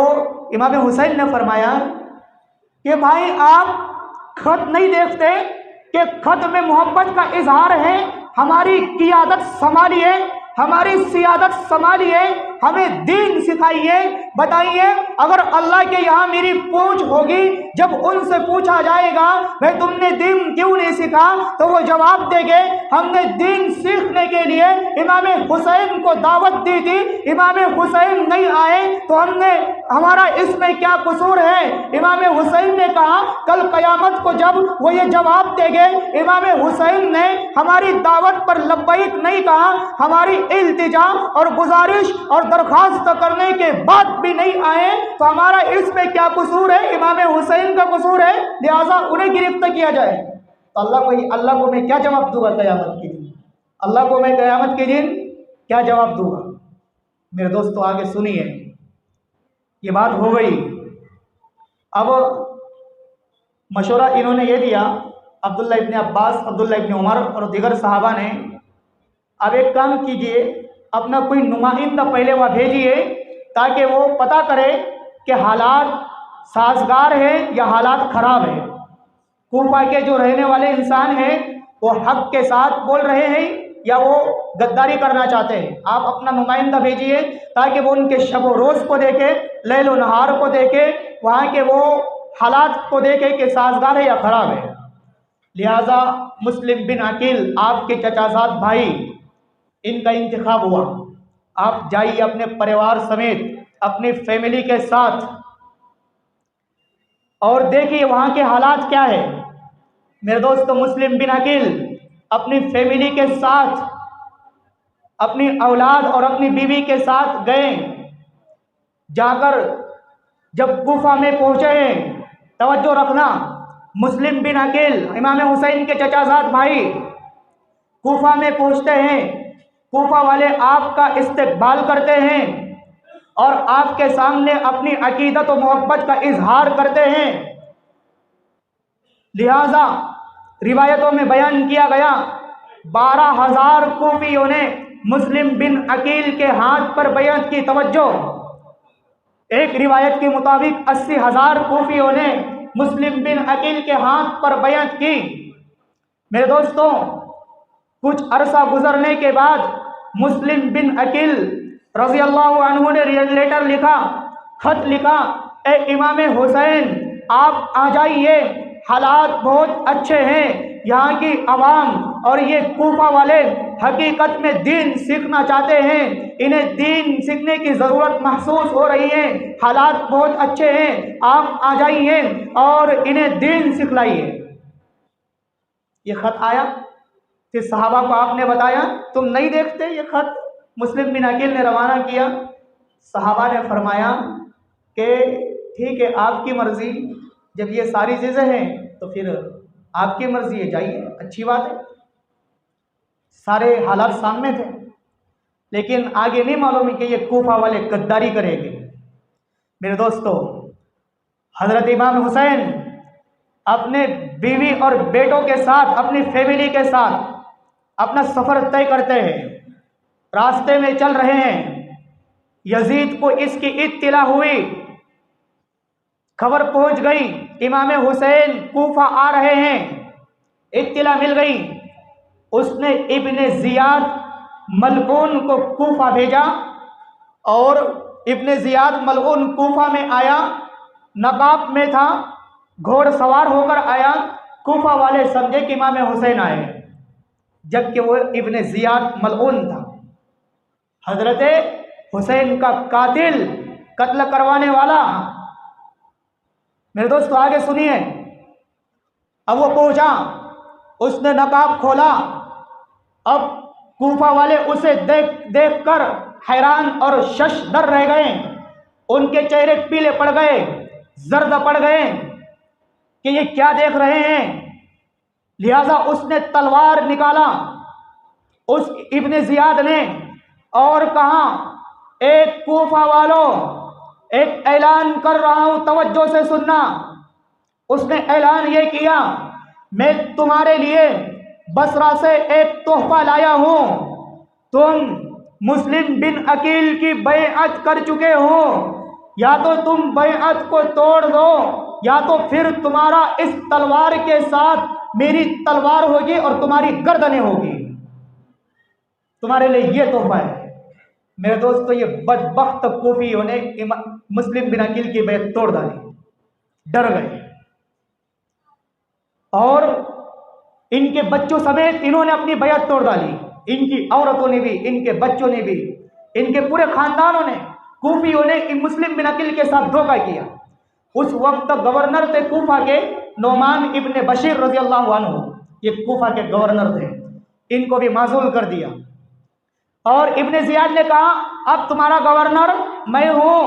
इमाम हुसैन ने फरमाया कि भाई, आप खत नहीं देखते, कि खत में मोहब्बत का इजहार है, हमारी क़ियादत संभालिए, हमारी सियादत संभालिए, हमें दीन सिखाइए। बताइए, अगर अल्लाह के यहाँ मेरी पूछ होगी, जब उनसे पूछा जाएगा भाई तुमने दीन क्यों नहीं सीखा, तो वो जवाब देंगे हमने दीन सीखने के लिए इमाम हुसैन को दावत दी थी, इमाम हुसैन नहीं आए तो हमारा इसमें क्या कसूर है। इमाम हुसैन ने कहा कल क़यामत को जब वो ये जवाब देंगे इमाम हुसैन ने हमारी दावत पर लब्बैक नहीं कहा, हमारी इल्तिजा और गुजारिश और दरखास्त करने के बाद भी नहीं आए, तो हमारा इसमें क्या कसूर है। इमाम हुसैन का कसूर है, लिहाजा उन्हें गिरफ्तार किया जाए। तो अल्लाह को मैं क्या जवाब दूंगा क़यामत के दिन, अल्लाह को मैं क़यामत के दिन क्या जवाब दूंगा। मेरे दोस्तों आगे सुनिए, ये बात हो गई। अब मशवरा इन्होंने ये दिया, अब्दुल्ला इब्न अब्बास, अब्दुल्ला इब्न उमर और दीगर सहाबा ने, अब एक काम कीजिए, अपना कोई नुमाइंदा पहले वहाँ भेजिए ताकि वो पता करे कि हालात साजगार है या हालात ख़राब है। कूफा के जो रहने वाले इंसान हैं वो हक के साथ बोल रहे हैं या वो गद्दारी करना चाहते हैं। आप अपना नुमाइंदा भेजिए ताकि वो उनके शब व रोज़ को देखे, लैल व नहार को देखे, वहाँ के वो हालात को देखे कि साजगार है या ख़राब है। लिहाजा मुस्लिम बिन अकील आपके चचाजाद भाई, इनका इंतखाब हुआ। आप जाइए अपने परिवार समेत, अपनी फैमिली के साथ, और देखिए वहाँ के हालात क्या है। मेरे दोस्तों, मुस्लिम बिन अकील अपनी फैमिली के साथ, अपनी औलाद और अपनी बीवी के साथ गए। जाकर जब कूफा में पहुँचे हैं, तवज्जो रखना, मुस्लिम बिन अकील इमाम हुसैन के चचाजाद भाई कूफा में पहुँचते हैं। कूफा वाले आपका इस्तकबाल करते हैं और आपके सामने अपनी अकीदत और मोहब्बत का इजहार करते हैं। लिहाजा रिवायतों में बयान किया गया 12,000 कूफियों ने मुस्लिम बिन अकील के हाथ पर बैअत की। तवज्जो, एक रिवायत के मुताबिक 80,000 कूफियों ने मुस्लिम बिन अकील के हाथ पर बैअत की। मेरे दोस्तों, कुछ अरसा गुजरने के बाद मुस्लिम बिन अकील रज़ी अल्लाह अन्हु ने लेटर लिखा, खत लिखा, ए इमाम हुसैन आप आ जाइए, हालात बहुत अच्छे हैं, यहाँ की आवाम और ये कूफा वाले हकीकत में दीन सीखना चाहते हैं, इन्हें दीन सीखने की ज़रूरत महसूस हो रही है, हालात बहुत अच्छे हैं, आप आ जाइए और इन्हें दीन सिखलाइए। ये ख़त आया, फिर सहाबा को आपने बताया, तुम नहीं देखते ये ख़त मुस्लिम बिन अकील ने रवाना किया। सहाबा ने फरमाया कि ठीक है, आपकी मर्ज़ी, जब ये सारी चीज़ें हैं तो फिर आपकी मर्ज़ी है, जाइए, अच्छी बात है। सारे हालात सामने थे, लेकिन आगे नहीं मालूम है कि ये कूफा वाले गद्दारी करेंगे। मेरे दोस्तों, हज़रत इमाम हुसैन अपने बीवी और बेटों के साथ, अपनी फैमिली के साथ अपना सफ़र तय करते हैं। रास्ते में चल रहे हैं, यजीद को इसकी इत्तिला हुई, खबर पहुंच गई इमाम हुसैन कूफा आ रहे हैं, इत्तिला मिल गई। उसने इब्ने ज़ियाद मलऊन को कूफा भेजा और इब्ने ज़ियाद मलऊन कूफा में आया, नकाब में था, घोड़सवार होकर आया। कूफा वाले समझे कि इमाम हुसैन आए, जबकि वो इब्ने ज़ियाद मलऊन था, हज़रत हुसैन का कातिल, कत्ल करवाने वाला। मेरे दोस्तों आगे सुनिए, अब वो पहुंचा, उसने नकाब खोला। अब कूफा वाले उसे देख कर हैरान और शशदर रह गए, उनके चेहरे पीले पड़ गए, जर्द पड़ गए कि ये क्या देख रहे हैं। लिहाजा उसने तलवार निकाला, उस इब्ने ज़ियाद ने, और कहा, एक कूफा वालों, एक ऐलान कर रहा हूं, तवज्जो से सुनना। उसने ऐलान ये किया, मैं तुम्हारे लिए बसरा से एक तोहफा लाया हूं, तुम मुस्लिम बिन अकील की बैअत कर चुके हो, या तो तुम बैअत को तोड़ दो या तो फिर तुम्हारा इस तलवार के साथ मेरी तलवार होगी और तुम्हारी गर्दनें होगी, तुम्हारे लिए ये तोहफा है। मेरे दोस्तों, ये बदबख्त कूफियों ने मुस्लिम बिन अकील की बैत तोड़ डाली, डर गए, और इनके बच्चों समेत इन्होंने अपनी बैत तोड़ डाली। इनकी औरतों ने भी, इनके बच्चों ने भी, इनके पूरे खानदानों ने, कूफियों ने इन मुस्लिम बिन अकील के साथ धोखा किया। उस वक्त गवर्नर थे कूफा के नोमान इब्ने बशीर रजी अल्लाह अन्हु, ये कूफा के गवर्नर थे, इनको भी माजूल कर दिया। और इब्ने जियाद ने कहा अब तुम्हारा गवर्नर मैं हूं,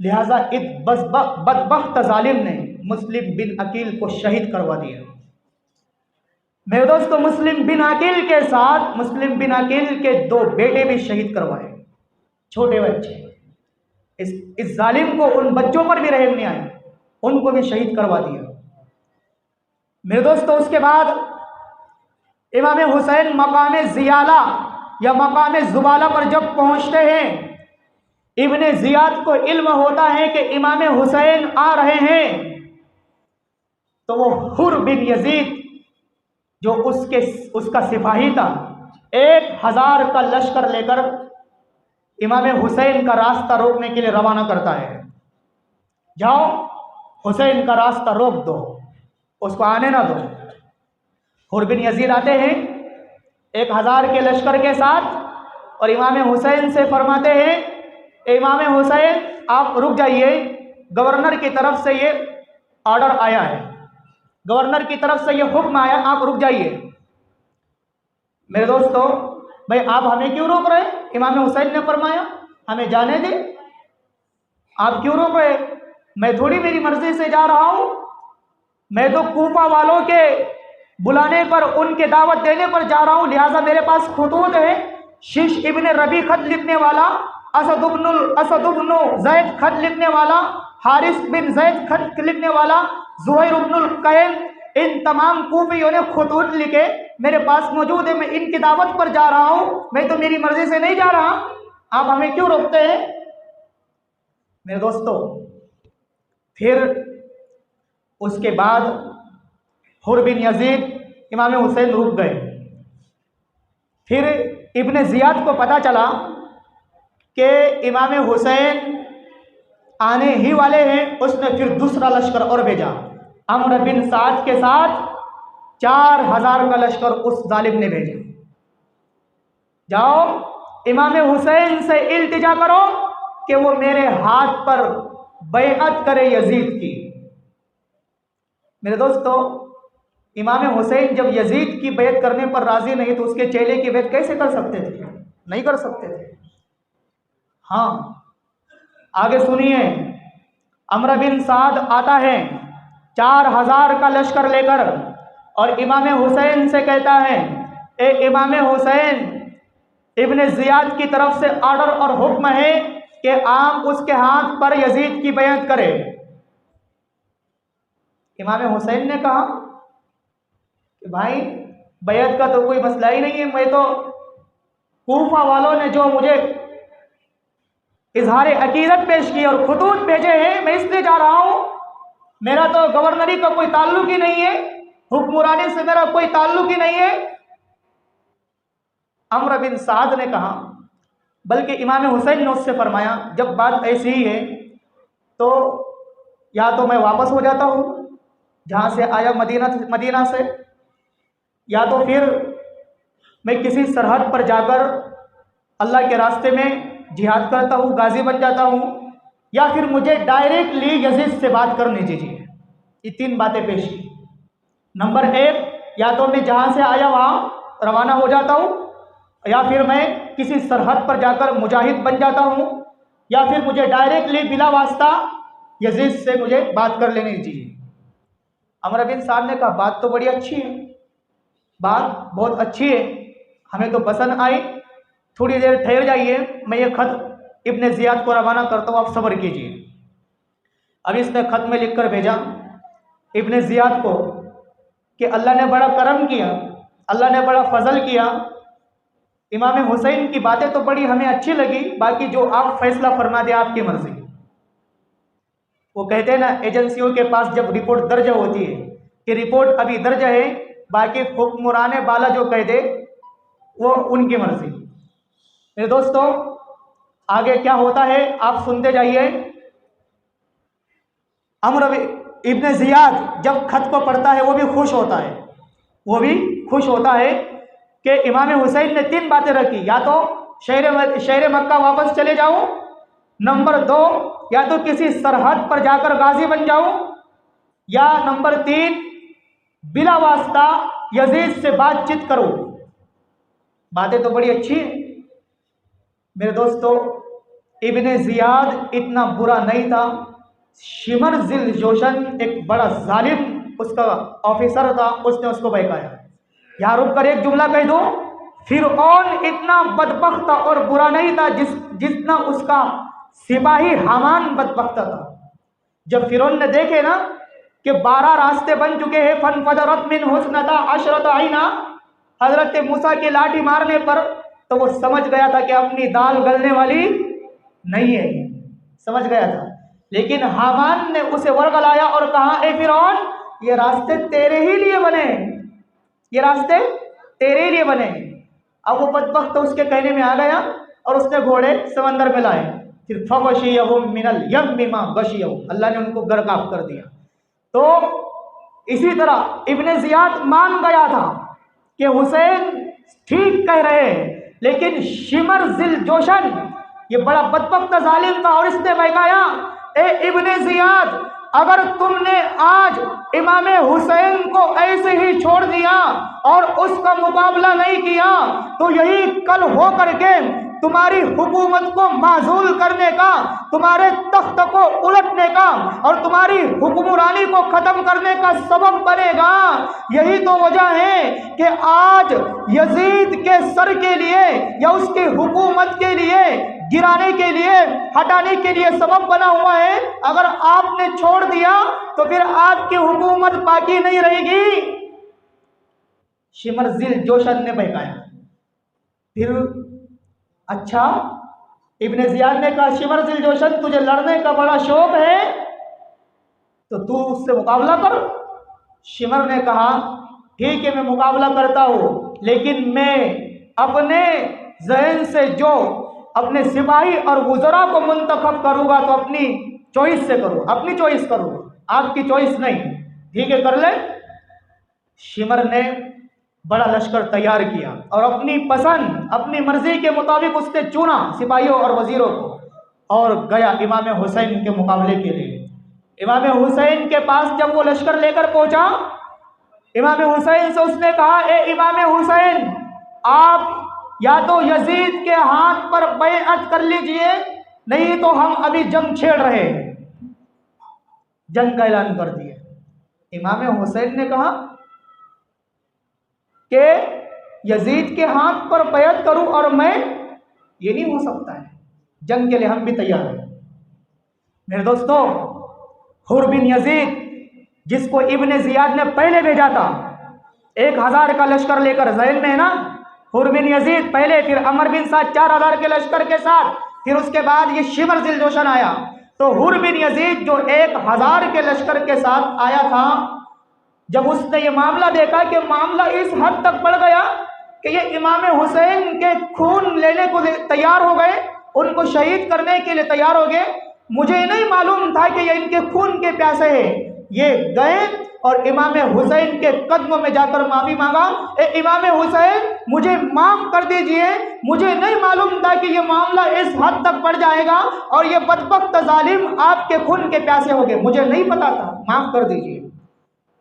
लिहाजा इस बदबख्त जालिम ने मुस्लिम बिन अकील को शहीद करवा दिया। मेरे दोस्तों, मुस्लिम बिन अकील के साथ मुस्लिम बिन अकील के 2 बेटे भी शहीद करवाए, छोटे बच्चे। इस जालिम को उन बच्चों पर भी रहम नहीं आया, उनको भी शहीद करवा दिया। मेरे दोस्तों, उसके बाद इमाम हुसैन मकाम जियाला या मकाम जुबाला पर जब पहुंचते हैं, इब्ने जियाद को इल्म होता है कि इमाम हुसैन आ रहे हैं, तो वो हुर बिन यजीद जो उसका सिपाही था, 1000 का लश्कर लेकर इमाम हुसैन का रास्ता रोकने के लिए रवाना करता है। जाओ हुसैन का रास्ता रोक दो, उसको आने ना दो। हुर बिन यजीद आते हैं 1000 के लश्कर के साथ और इमाम हुसैन से फरमाते हैं, इमाम हुसैन आप रुक जाइए, गवर्नर की तरफ से ये ऑर्डर आया है, गवर्नर की तरफ से ये हुक्म आया, आप रुक जाइए। मेरे दोस्तों, भाई आप हमें क्यों रोक रहे? इमाम हुसैन ने फरमाया हमें जाने दे, आप क्यों रोक रहे? मैं थोड़ी मेरी मर्जी से जा रहा हूं, मैं तो कूफा वालों के बुलाने पर, उनके दावत देने पर जा रहा हूं, लिहाजा मेरे पास खुतूत है। शीश इब्ने रबी खत लिखने वाला, असद इब्न ज़ैद खत लिखने वाला, हारिस बिन ज़ैद खत लिखने वाला, ज़ुहैर इब्नुल कैम, इन तमाम कूफियों ने खुतूत लिखे, मेरे पास मौजूद है, मैं इनकी दावत पर जा रहा हूं, मैं तो मेरी मर्जी से नहीं जा रहा, आप हमें क्यों रोकते हैं? मेरे दोस्तों, फिर उसके बाद हुर बिन यजीद, इमाम हुसैन रुक गए। फिर इब्ने जियाद को पता चला कि इमाम हुसैन आने ही वाले हैं, उसने फिर दूसरा लश्कर और भेजा, अम्र बिन साद के साथ 4000 का लश्कर उस जालिम ने भेजा। जाओ इमाम हुसैन से इल्तिजा करो कि वो मेरे हाथ पर बैअत करे यजीद की। मेरे दोस्तों, इमाम हुसैन जब यजीद की बैत करने पर राजी नहीं तो उसके चेले की बैत कैसे कर सकते थे? नहीं कर सकते थे। हाँ, आगे सुनिए, अम्र बिन साद आता है 4000 का लश्कर लेकर और इमाम हुसैन से कहता है, ए इमाम हुसैन, इब्ने जियाद की तरफ से ऑर्डर और हुक्म है कि आप उसके हाथ पर यजीद की बैत करें। इमाम हुसैन ने कहा कि भाई बैत का तो कोई मसला ही नहीं है, मैं तो कूफा वालों ने जो मुझे इजहार अकीदत पेश की और खुतूत भेजे हैं, मैं इसलिए जा रहा हूं, मेरा तो गवर्नरी का कोई ताल्लुक ही नहीं है, हुक्मरानी से मेरा कोई ताल्लुक ही नहीं है। अम्र बिन साद ने कहा, बल्कि इमाम हुसैन ने उससे फरमाया, जब बात ऐसी ही है तो या तो मैं वापस हो जाता हूँ जहाँ से आया मदीना से, या तो फिर मैं किसी सरहद पर जाकर अल्लाह के रास्ते में जिहाद करता हूँ, गाजी बन जाता हूँ, या फिर मुझे डायरेक्टली यजीद से बात करने दीजिए। ये 3 बातें पेश की। नंबर 1, या तो मैं जहाँ से आया वहाँ रवाना हो जाता हूँ, या फिर मैं किसी सरहद पर जाकर मुजाहिद बन जाता हूँ, या फिर मुझे डायरेक्टली बिला वास्ता यजीद से मुझे बात कर लेने दीजिए। अमर बिन साहब ने कहा, बात तो बड़ी अच्छी है, बात बहुत अच्छी है, हमें तो पसंद आई, थोड़ी देर ठहर जाइए, मैं ये खत इब्ने जियाद को रवाना करता हूँ, आप सब्र कीजिए। अब इसने खत में लिखकर भेजा इब्ने जियाद को कि अल्लाह ने बड़ा करम किया, अल्लाह ने बड़ा फजल किया, इमाम हुसैन की बातें तो बड़ी हमें अच्छी लगी, बाकी जो आप फैसला फरमा दे आपकी मर्जी। वो कहते हैं ना, एजेंसियों के पास जब रिपोर्ट दर्ज होती है, कि रिपोर्ट अभी दर्ज है, बाकी हुक्मरान बाला जो कह दे वो उनकी मर्जी। मेरे दोस्तों, आगे क्या होता है आप सुनते जाइए। अमर इब्न जियाद जब खत को पढ़ता है वो भी खुश होता है, वो भी खुश होता है कि इमाम हुसैन ने 3 बातें रखी, या तो शहर मक्का वापस चले जाऊं, नंबर 2 या तो किसी सरहद पर जाकर गाजी बन जाऊं, या नंबर 3 बिला वास्ता यजीद से बातचीत करूं। बातें तो बड़ी अच्छी है मेरे दोस्तों। इब्ने जियाद इतना बुरा नहीं था। शिमर जिल जोशन एक बड़ा जालिम उसका ऑफिसर था, उसने उसको बहकाया। यहाँ रुक कर एक जुमला कह दो, फिरौन इतना बदबख्त और बुरा नहीं था जितना उसका सिपाही हामान बदबख्त था। जब फिरौन ने देखे ना कि 12 रास्ते बन चुके हैं, फनफजरत मिन हुस्नता अशरत आइना, हजरत मूसा की लाठी मारने पर, तो वो समझ गया था कि अपनी दाल गलने वाली नहीं है, समझ गया था। लेकिन हामान ने उसे वर्गलाया और कहा, ए फिरौन, ये रास्ते तेरे ही लिए बने, ये रास्ते तेरे ही लिए बने। अब वो बदबख्त उसके कहने में आ गया और उसने घोड़े समंदर में लाए। फिर फगशियहुम मिनल यम्मि मा गशियहु, अल्लाह ने उनको गर्काफ कर दिया। तो इसी तरह इब्ने जियाद मान गया था कि हुसैन ठीक कह रहे हैं, लेकिन शिमर जिल जोशन ये बड़ा बदबख्त जालिम था और इसने बहकाया, ए इब्ने जियाद, अगर तुमने आज इमाम हुसैन को ऐसे ही छोड़ दिया और उसका मुकाबला नहीं किया तो यही कल हो करके तुम्हारी हुकूमत को माजूल करने का, तुम्हारे तख्त को उलटने का और तुम्हारी हुक्मरानी को खत्म करने का सबब बनेगा। यही तो वजह है कि आज यजीद के सर के लिए या उसकी हुकूमत के लिए गिराने के लिए, हटाने के लिए सबब बना हुआ है। अगर आपने छोड़ दिया तो फिर आपकी हुकूमत बाकी नहीं रहेगी। शिमर जिल जोशन ने बहकाया। फिर अच्छा, इब्ने जियाद ने कहा, शिमर जिल जोशन, तुझे लड़ने का बड़ा शौक है तो तू उससे मुकाबला कर। शिमर ने कहा, ठीक है, मैं मुकाबला करता हूँ, लेकिन मैं अपने ज़हन से जो अपने सिपाही और वुज़रा को मुंतखब करूँगा तो अपनी चॉइस से करूँ, अपनी चॉइस करूँगा, आपकी चॉइस नहीं। ठीक है, कर ले। शिमर ने बड़ा लश्कर तैयार किया और अपनी पसंद, अपनी मर्जी के मुताबिक उसने चुना सिपाहियों और वजीरों को और गया इमाम हुसैन के मुकाबले के लिए। इमाम हुसैन के पास जब वो लश्कर लेकर पहुंचा, इमाम हुसैन से उसने कहा, ए इमाम हुसैन, आप या तो यजीद के हाथ पर बैअत कर लीजिए, नहीं तो हम अभी जंग छेड़ रहे हैं। जंग का ऐलान कर दिया। इमाम हुसैन ने कहा कि यजीद के हाथ पर बैअत करूं और मैं, ये नहीं हो सकता है, जंग के लिए हम भी तैयार हैं। मेरे दोस्तों, हुर बिन यजीद, जिसको इब्ने जियाद ने पहले भेजा था 1000 का लश्कर लेकर, ज़हन में है ना, हुर बिन यजीद पहले, फिर अमर बिन साद 4000 के लश्कर के साथ, फिर उसके बाद ये शिमर जिल जोशन आया। तो हुर बिन यजीद जो 1000 के लश्कर के साथ आया था, जब उसने ये मामला देखा कि मामला इस हद तक बढ़ गया कि ये इमाम हुसैन के खून लेने को तैयार हो गए, उनको शहीद करने के लिए तैयार हो गए, मुझे नहीं मालूम था कि ये इनके खून के प्यासे हैं। ये गए और इमाम हुसैन के कदमों में जाकर माफी मांगा, ए इमाम हुसैन, मुझे माफ कर दीजिए, मुझे नहीं मालूम था कि ये मामला इस हद तक बढ़ जाएगा और ये बदबख्त जालिम आपके खून के प्यासे हो गए, मुझे नहीं पता था, माफ कर दीजिए।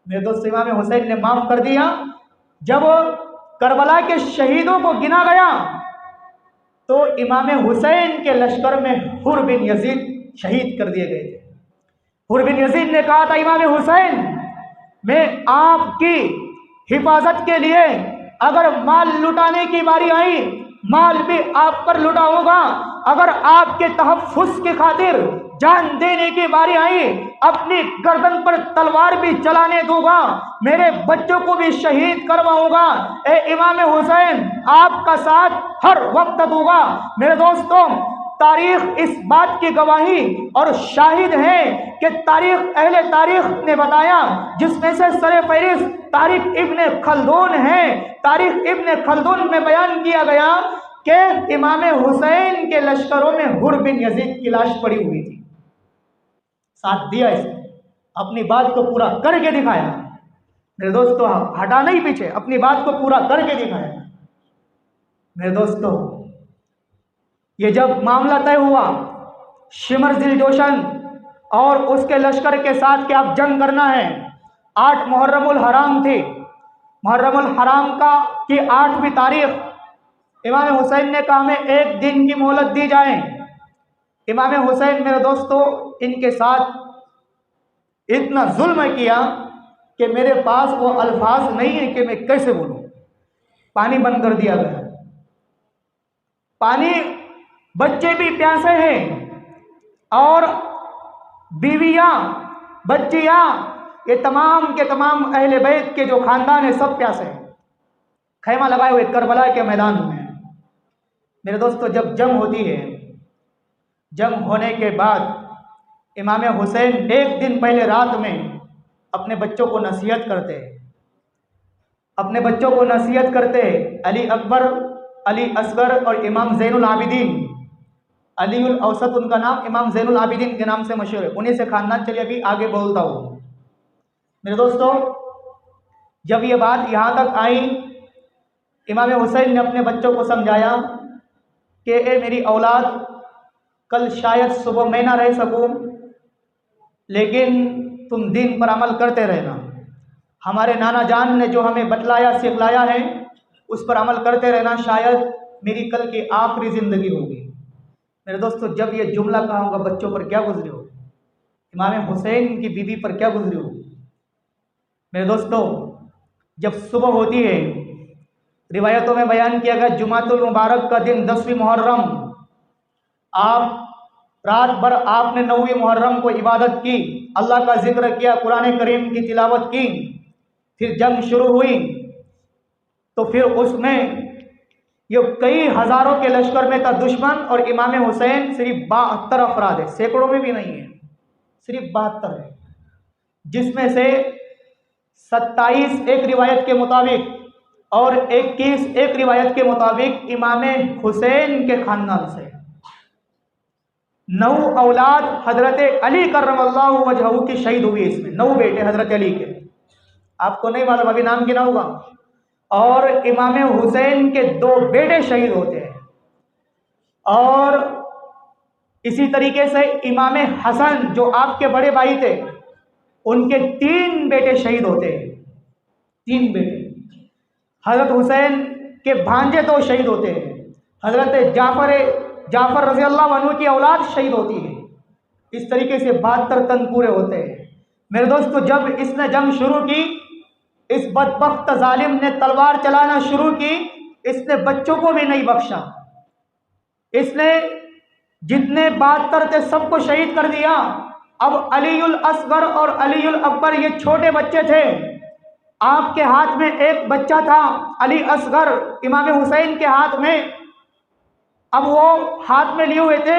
मेरे दोस्त, इमाम हुसैन ने माफ कर दिया। जब करबला के शहीदों को गिना गया तो इमाम हुसैन के लश्कर में हुर बिन यजीद शहीद कर दिए गए थे। हुर बिन यजीद ने कहा था, इमाम हुसैन, मैं आपकी हिफाजत के लिए अगर माल लुटाने की बारी आई, माल भी आप पर लुटाऊंगा। अगर आपके तहफ़्फ़ुज़ की खातिर जान देने की बारी आई, अपनी गर्दन पर तलवार भी चलाने दूंगा, मेरे बच्चों को भी शहीद करवाऊंगा। ए इमाम हुसैन, आपका साथ हर वक्त दूंगा। मेरे दोस्तों, तारीख इस बात की गवाही और शाहिद है कि अहले तारीख ने बताया, जिसमें से सरे फहरिस्त तारीख इब्ने खल्दून है। तारीख इब्ने खल्दून में बयान किया गया कि इमाम हुसैन के लश्करों में हुर बिन यजीद की लाश पड़ी हुई थी। साथ दिया इसने, अपनी बात को पूरा करके दिखाया। मेरे दोस्तों, हटा नहीं पीछे, अपनी बात को पूरा करके दिखाया। मेरे दोस्तों, ये जब मामला तय हुआ शिमर जिल जोशन और उसके लश्कर के साथ कि आप जंग करना है, 8 मुहर्रमुल हराम थी। मुहर्रमुल हराम की 8वीं तारीख इमाम हुसैन ने कहा हमें 1 दिन की मोहलत दी जाए। इमाम हुसैन मेरे दोस्तों इनके साथ इतना जुल्म किया कि मेरे पास वो अल्फाज नहीं है कि मैं कैसे बोलूं। पानी बंद कर दिया गया, पानी, बच्चे भी प्यासे हैं और बीवियां, बच्चियां, ये तमाम के तमाम अहले बैत के जो खानदान है सब प्यासे हैं, खैमा लगाए हुए करबला के मैदान में। मेरे दोस्तों, जब जंग होती है, जंग होने के बाद इमाम हुसैन 1 दिन पहले रात में अपने बच्चों को नसीहत करते हैं, अपने बच्चों को नसीहत करते हैं। अली अकबर, अली असगर और इमाम ज़ैनुल आबिदीन, अलीउल औसत उनका नाम, इमाम ज़ैनुल आबिदीन के नाम से मशहूर है। उन्हीं से खानदान चलिए अभी आगे बोलता हूँ। मेरे दोस्तों, जब ये बात यहाँ तक आई, इमाम हुसैन ने अपने बच्चों को समझाया कि ए मेरी औलाद, कल शायद सुबह मैं ना रह सकूँ, लेकिन तुम दीन पर अमल करते रहना। हमारे नाना जान ने जो हमें बतलाया सिखलाया है उस पर अमल करते रहना, शायद मेरी कल की आखिरी ज़िंदगी होगी। मेरे दोस्तों, जब ये जुमला कहा होगा बच्चों पर क्या गुजरी हो, इमाम हुसैन की बीवी पर क्या गुजरी हो। मेरे दोस्तों, जब सुबह होती है, रिवायतों में बयान किया गया जुमातुल मुबारक का दिन 10वीं मुहर्रम, आप रात भर आपने 9वीं मुहर्रम को इबादत की, अल्लाह का जिक्र किया, कुरान करीम की तिलावत की। फिर जंग शुरू हुई तो फिर उसमें ये कई हज़ारों के लश्कर में था दुश्मन, और इमाम हुसैन सिर्फ 72 अफराद है, सैकड़ों में भी नहीं है, सिर्फ 72 है, जिसमें से 27 एक रिवायत के मुताबिक और 21 एक रिवायत के मुताबिक इमाम हुसैन के खानदान से। 9 औलाद हजरत अली करमल्लाहु वजहहू की शहीद हुई। इसमें 9 बेटे हजरत अली के, आपको नहीं मालूम, अभी नाम गिना होगा। और इमाम हुसैन के 2 बेटे शहीद होते हैं, और इसी तरीके से इमाम हसन जो आपके बड़े भाई थे, उनके 3 बेटे शहीद होते हैं, 3 बेटे। हजरत हुसैन के भांजे 2 शहीद होते हैं, हजरत जाफर रज़ी अल्लाह अन्हु की औलाद शहीद होती है। इस तरीके से 72 तन पूरे होते हैं। मेरे दोस्तों, जब इसने जंग शुरू की, इस बदबख्त जालिम ने तलवार चलाना शुरू की, इसने बच्चों को भी नहीं बख्शा। इसने जितने 72 थे सबको शहीद कर दिया। अब अलीउल असगर और अलीउल अकबर ये छोटे बच्चे थे, आपके हाथ में एक बच्चा था अली असगर इमाम हुसैन के हाथ में, अब वो हाथ में लिए हुए थे।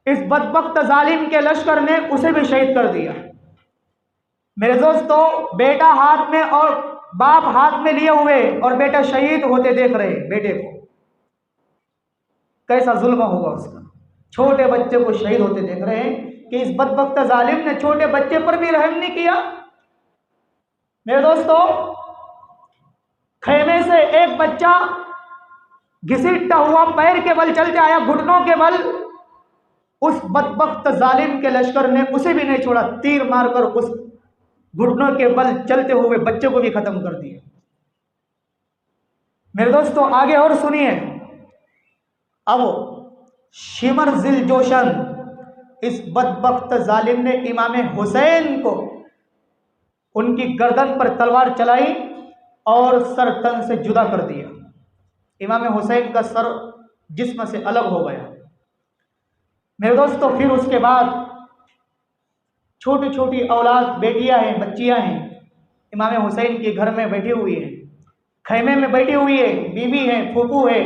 इस बदबख्त जालिम के लश्कर ने उसे भी शहीद कर दिया। मेरे दोस्तों, बेटा हाथ में और बाप हाथ में लिए हुए और बेटा शहीद होते देख रहे, बेटे को कैसा जुल्म होगा उसका, छोटे बच्चे को शहीद होते देख रहे हैं कि इस बदबख्त जालिम ने छोटे बच्चे पर भी रहम नहीं किया। मेरे दोस्तों, खेमे से एक बच्चा घिसीटता हुआ पैर के बल चलते आया, घुटनों के बल, उस बदबख्त जालिम के लश्कर ने उसे भी नहीं छोड़ा, तीर मारकर उस घुटनों के बल चलते हुए बच्चे को भी खत्म कर दिया। मेरे दोस्तों, आगे और सुनिए। अब शिमर जिल जोशन, इस बदबख्त जालिम ने इमाम हुसैन को उनकी गर्दन पर तलवार चलाई और सर तन से जुदा कर दिया। इमाम हुसैन का सर जिस्म से अलग हो गया। मेरे दोस्तों, फिर उसके बाद छोटी छोटी औलाद, बेटियां हैं, बच्चियां हैं, इमाम हुसैन के घर में बैठी हुई है, खैमे में बैठी हुई है, बीवी है, फूफू है,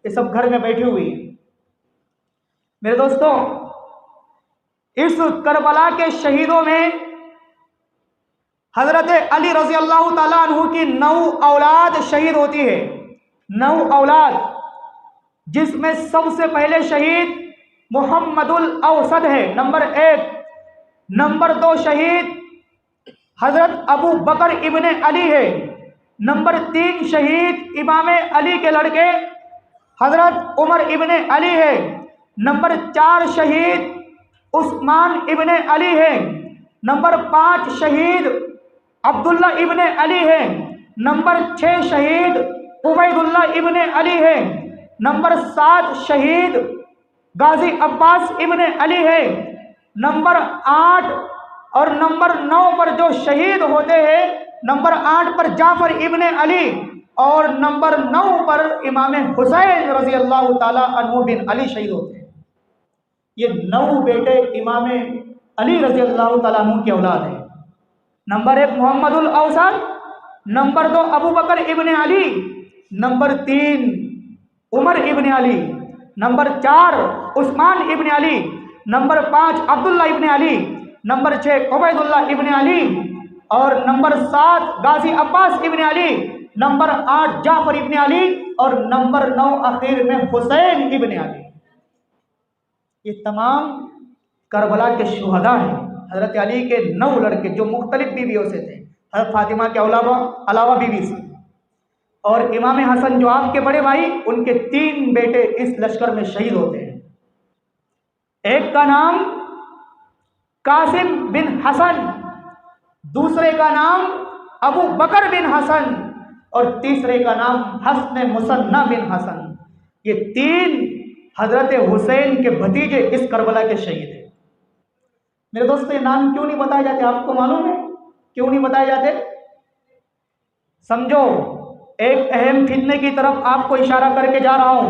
ये सब घर में बैठी हुई है। मेरे दोस्तों, इस करबला के शहीदों में हजरत अली रजी अल्लाह ताला अन्हु की 9 औलाद शहीद होती है। 9 औलाद, जिसमें सबसे पहले शहीद मोहम्मदुल औसद है, नंबर 1। नंबर 2 शहीद हजरत अबू बकर इब्ने अली है। नंबर 3 शहीद इमाम अली के लड़के हजरत उमर इब्ने अली है। नंबर 4 शहीद उस्मान इब्ने अली है। नंबर 5 शहीद अब्दुल्ला इब्ने अली है। नंबर 6 शहीद उबैदुल्ला इब्ने अली है। नंबर 7 शहीद गाजी अब्बास इब्ने अली है। नंबर 8 और नंबर 9 पर जो शहीद होते हैं, नंबर 8 पर जाफर इब्ने अली और नंबर 9 पर इमाम हुसैन रजी अल्लाह ताला अन्हु बिन अली शहीद होते हैं। ये 9 बेटे इमाम अली रजी अल्लाह ताला अन्हु की औलाद है। नंबर 1 मोहम्मदुल औसद, नंबर 2 अबू बकर इब्ने अली, नंबर 3 उमर इब्ने अली, नंबर 4 उस्मान इब्ने अली, नंबर 5 अब्दुल्ला इब्ने अली, नंबर 6 उबैदुल्ला इब्ने अली और नंबर 7 गाजी अब्बास इब्ने अली, नंबर 8 जाफर इब्ने अली और नंबर 9 आखिर में हुसैन इब्ने अली। ये तमाम करबला के शुहदा हैं। हजरत अली के 9 लड़के जो मुख्तलिफ बीवियों से थे, हजरत फातिमा के अलावा बीवी से, और इमाम हसन जो आपके बड़े भाई, उनके 3 बेटे इस लश्कर में शहीद होते हैं। एक का नाम कासिम बिन हसन, दूसरे का नाम अबू बकर बिन हसन और तीसरे का नाम हसन मुसन्ना बिन हसन। ये 3 हजरत हुसैन के भतीजे इस करबला के शहीद हैं। मेरे दोस्तों, ये नाम क्यों नहीं बताए जाते? आपको मालूम है क्यों नहीं बताए जाते? समझो, एक अहम फितने की तरफ आपको इशारा करके जा रहा हूं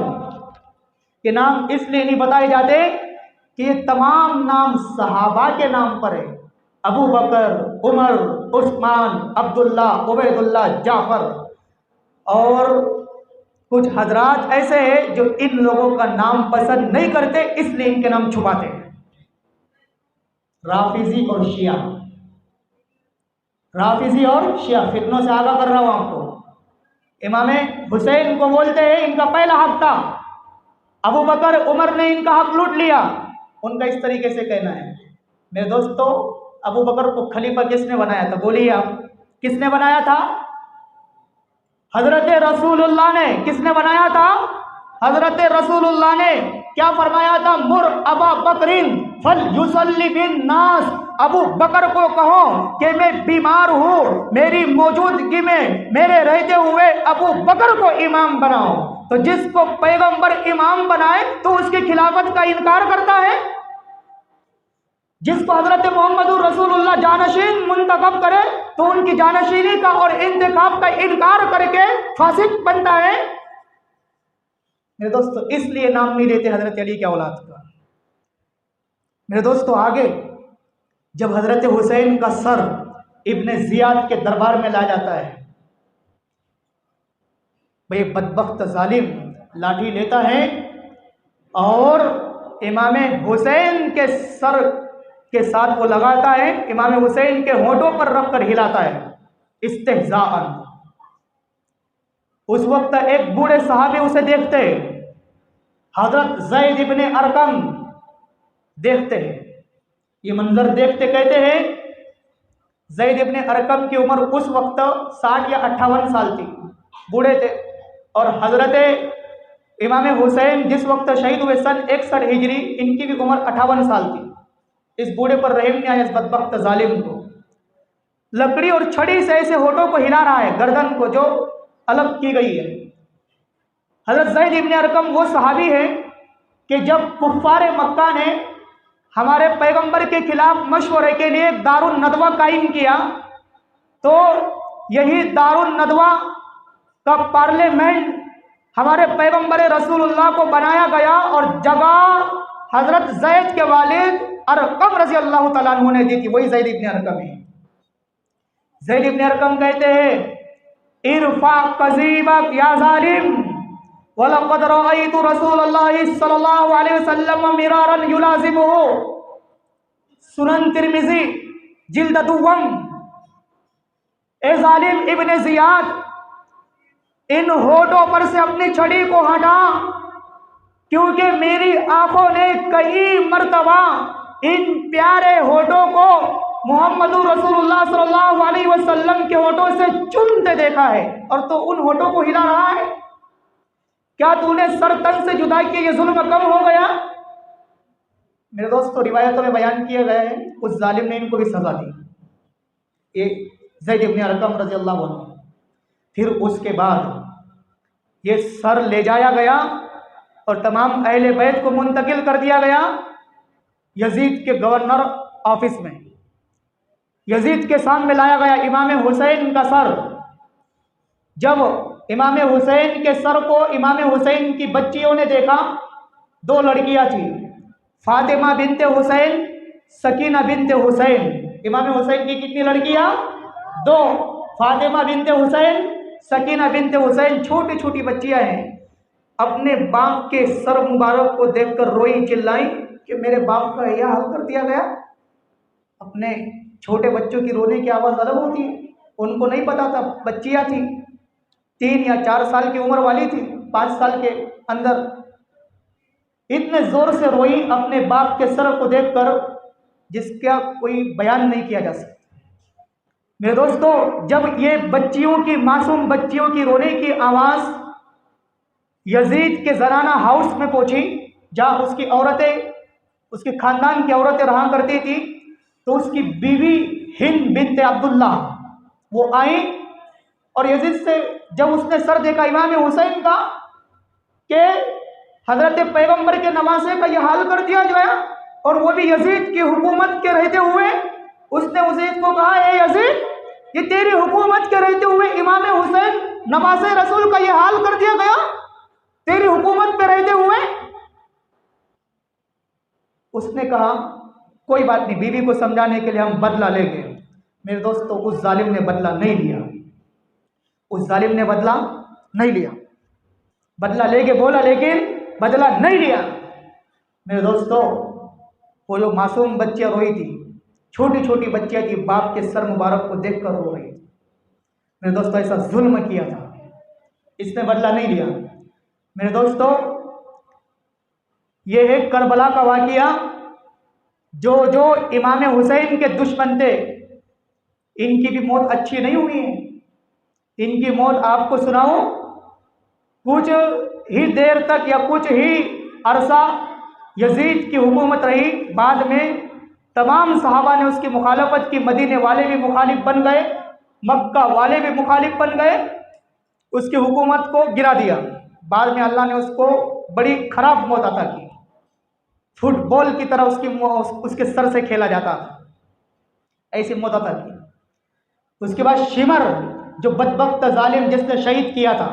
कि नाम इसलिए नहीं बताए जाते कि ये तमाम नाम सहाबा के नाम पर है। अबू बकर, उमर, उस्मान, अब्दुल्ला, उबैदुल्ला, जाफर और कुछ हजरात ऐसे हैं जो इन लोगों का नाम पसंद नहीं करते, इसलिए इनके नाम छुपाते हैं। राफिजी और शिया, राफिजी और शिया, फितनों से आगाह कर रहा हूं आपको। इमाम हुसैन को बोलते हैं इनका पहला हक था, अबू बकर उमर ने इनका हक लूट लिया, उनका इस तरीके से कहना है। मेरे दोस्तों, अबू बकर को खलीफा किसने बनाया था? बोलिए आप, किसने बनाया था? हजरत रसूलुल्लाह ने। किसने बनाया था? हजरत रसूलुल्लाह ने। क्या फरमाया था? मुर अबा बकरिन फल युसल्ली बिन नास, अबू बकर को कहो कि मैं बीमार हूँ, मेरी मौजूदगी में मेरे रहते हुए अबू बकर को इमाम बनाओ। तो जिसको पैगंबर इमाम बनाए तो उसकी खिलाफत का इनकार करता है। जिसको हजरत मोहम्मद रसूलुल्लाह जानशीन मुंतखब करे तो उनकी जानशीनी का और इंतखाब का इनकार करके फासिक बनता है। मेरे दोस्तों, इसलिए नाम नहीं देते हजरत अली की औलाद का। मेरे दोस्तों, आगे जब हजरत हुसैन का सर इब्ने जियाद के दरबार में ला जाता है, भाई बदबख्त जालिम लाठी लेता है और इमाम हुसैन के सर के साथ वो लगाता है, इमाम हुसैन के होठों पर रख कर हिलाता है इस्तेहज़ाअन। उस वक्त एक बूढ़े साहबी उसे देखते हैं, हजरत ज़ैद इब्ने अरकम देखते हैं। ये मंजर देखते कहते हैं ज़ैद इब्ने अरकम की उम्र उस वक्त 60 या 58 साल थी, बूढ़े थे। और हजरत इमाम हुसैन जिस वक्त शहीद हुए सन 61 हिजरी, इनकी भी उम्र 58 साल थी। इस बूढ़े पर रहम नहीं आया, इस बदबख्त जालिम को। लकड़ी और छड़ी से ऐसे होठों को हिला रहा है, गर्दन को जो अलग की गई है। हजरत ज़ैद इब्ने अरकम वो सहाबी है कि जब कुफ्फार मक्का ने हमारे पैगंबर के खिलाफ मशवरे के लिए दारुन नदवा कायम किया, तो यही दारुन नदवा का पार्लियामेंट हमारे पैगंबर रसूलुल्लाह को बनाया गया और जगह हजरत ज़ैद के वालिद अरकम रजी अल्लाह तआला अन्हु ने दी थी। वही ज़ैद इब्ने अरकम है। ज़ैद इब्ने अरकम कहते हैं, इरफा कज़ीबक या ज़ालिम वलक़द रअयतु रसूलल्लाहि सल्लल्लाहु अलैहि वसल्लम मिरारन युलाज़िमुहु। सुनन तिर्मिज़ी जिल्द दुव्वम। ए जालिम इब्ने ज़ियाद, इन होठों पर से अपनी छड़ी को हटा, क्योंकि मेरी आंखों ने कई मर्तबा इन प्यारे होठों को मोहम्मदुर रसूलुल्लाह सल्लल्लाहु अलैहि वसल्लम के होठों से चूमते देखा है, और तो उन होठों को हिला रहा है। क्या तूने सर तन से जुदा किया, ये जुल्म कम हो गया? मेरे दोस्तों, रिवायतों में बयान किए गए हैं उस जालिम ने इनको भी सजा दी, ये ज़ैद इब्न अरकम रज़ी अल्लाहु अन्हु। फिर उसके बाद ये सर ले जाया गया और तमाम अहले बैत को मुंतकिल कर दिया गया यजीद के गवर्नर ऑफिस में। यजीद के सामने लाया गया इमाम हुसैन का सर। जब इमाम हुसैन के सर को इमाम हुसैन की बच्चियों ने देखा, दो लड़कियां थी, फातिमा बिनते हुसैन, सकीना बिनते हुसैन। इमाम हुसैन की कितनी लड़कियां? दो। फातिमा बिनते हुसैन, सकीना बिनते हुसैन, छोटी छोटी बच्चियां हैं। अपने बाप के सर मुबारक को देखकर रोई, चिल्लाई कि मेरे बाप का यह हाल कर दिया गया। अपने छोटे बच्चों की रोने की आवाज़ अलग होती है, उनको नहीं पता था, बच्चियां थी, 3 या 4 साल की उम्र वाली थी, 5 साल के अंदर। इतने जोर से रोई अपने बाप के सर को देखकर जिसका कोई बयान नहीं किया जा सकता। मेरे दोस्तों, जब ये बच्चियों की, मासूम बच्चियों की रोने की आवाज़ यजीद के ज़नाना हाउस में पहुंची, जहाँ उसकी औरतें, उसके खानदान की औरतें रहा करती थी, तो उसकी बीवी हिंद बिनते अब्दुल्ला वो आई और यजीद से जब उसने सर देखा इमाम हुसैन का कि हजरत पैगंबर के नवासे का यह हाल कर दिया गया, और वो भी यजीद की हुकूमत के रहते हुए, उसने यजीद को कहा, ए यजीद, ये तेरी हुकूमत के रहते हुए इमाम हुसैन नवासे रसूल का यह हाल कर दिया गया, तेरी हुकूमत पे रहते हुए। उसने कहा कोई बात नहीं, बीवी को समझाने के लिए हम बदला लेंगे। मेरे दोस्तों, उस जालिम ने बदला नहीं लिया, उस जालिम ने बदला नहीं लिया, बदला लेके बोला लेकिन बदला नहीं लिया। मेरे दोस्तों, वो जो मासूम बच्चियां रोई थी, छोटी छोटी बच्चियां थी, बाप के सर मुबारक को देखकर रो रही थी। मेरे दोस्तों, ऐसा जुल्म किया था, इसने बदला नहीं लिया। मेरे दोस्तों, ये है करबला का वाकिया। जो जो इमाम हुसैन के दुश्मन थे, इनकी भी मौत अच्छी नहीं हुई है। इनकी मौत आपको सुनाऊं, कुछ ही देर तक या कुछ ही अरसा यजीद की हुकूमत रही, बाद में तमाम सहाबा ने उसकी मुखालफत की, मदीने वाले भी मुखालिफ बन गए, मक्का वाले भी मुखालिफ बन गए, उसकी हुकूमत को गिरा दिया। बाद में अल्लाह ने उसको बड़ी खराब मौत अता की, फुटबॉल की तरह उसके सर से खेला जाता था, ऐसी मौत अता की। उसके बाद शिमर, जो बदबख्त जालिम जिसने शहीद किया था,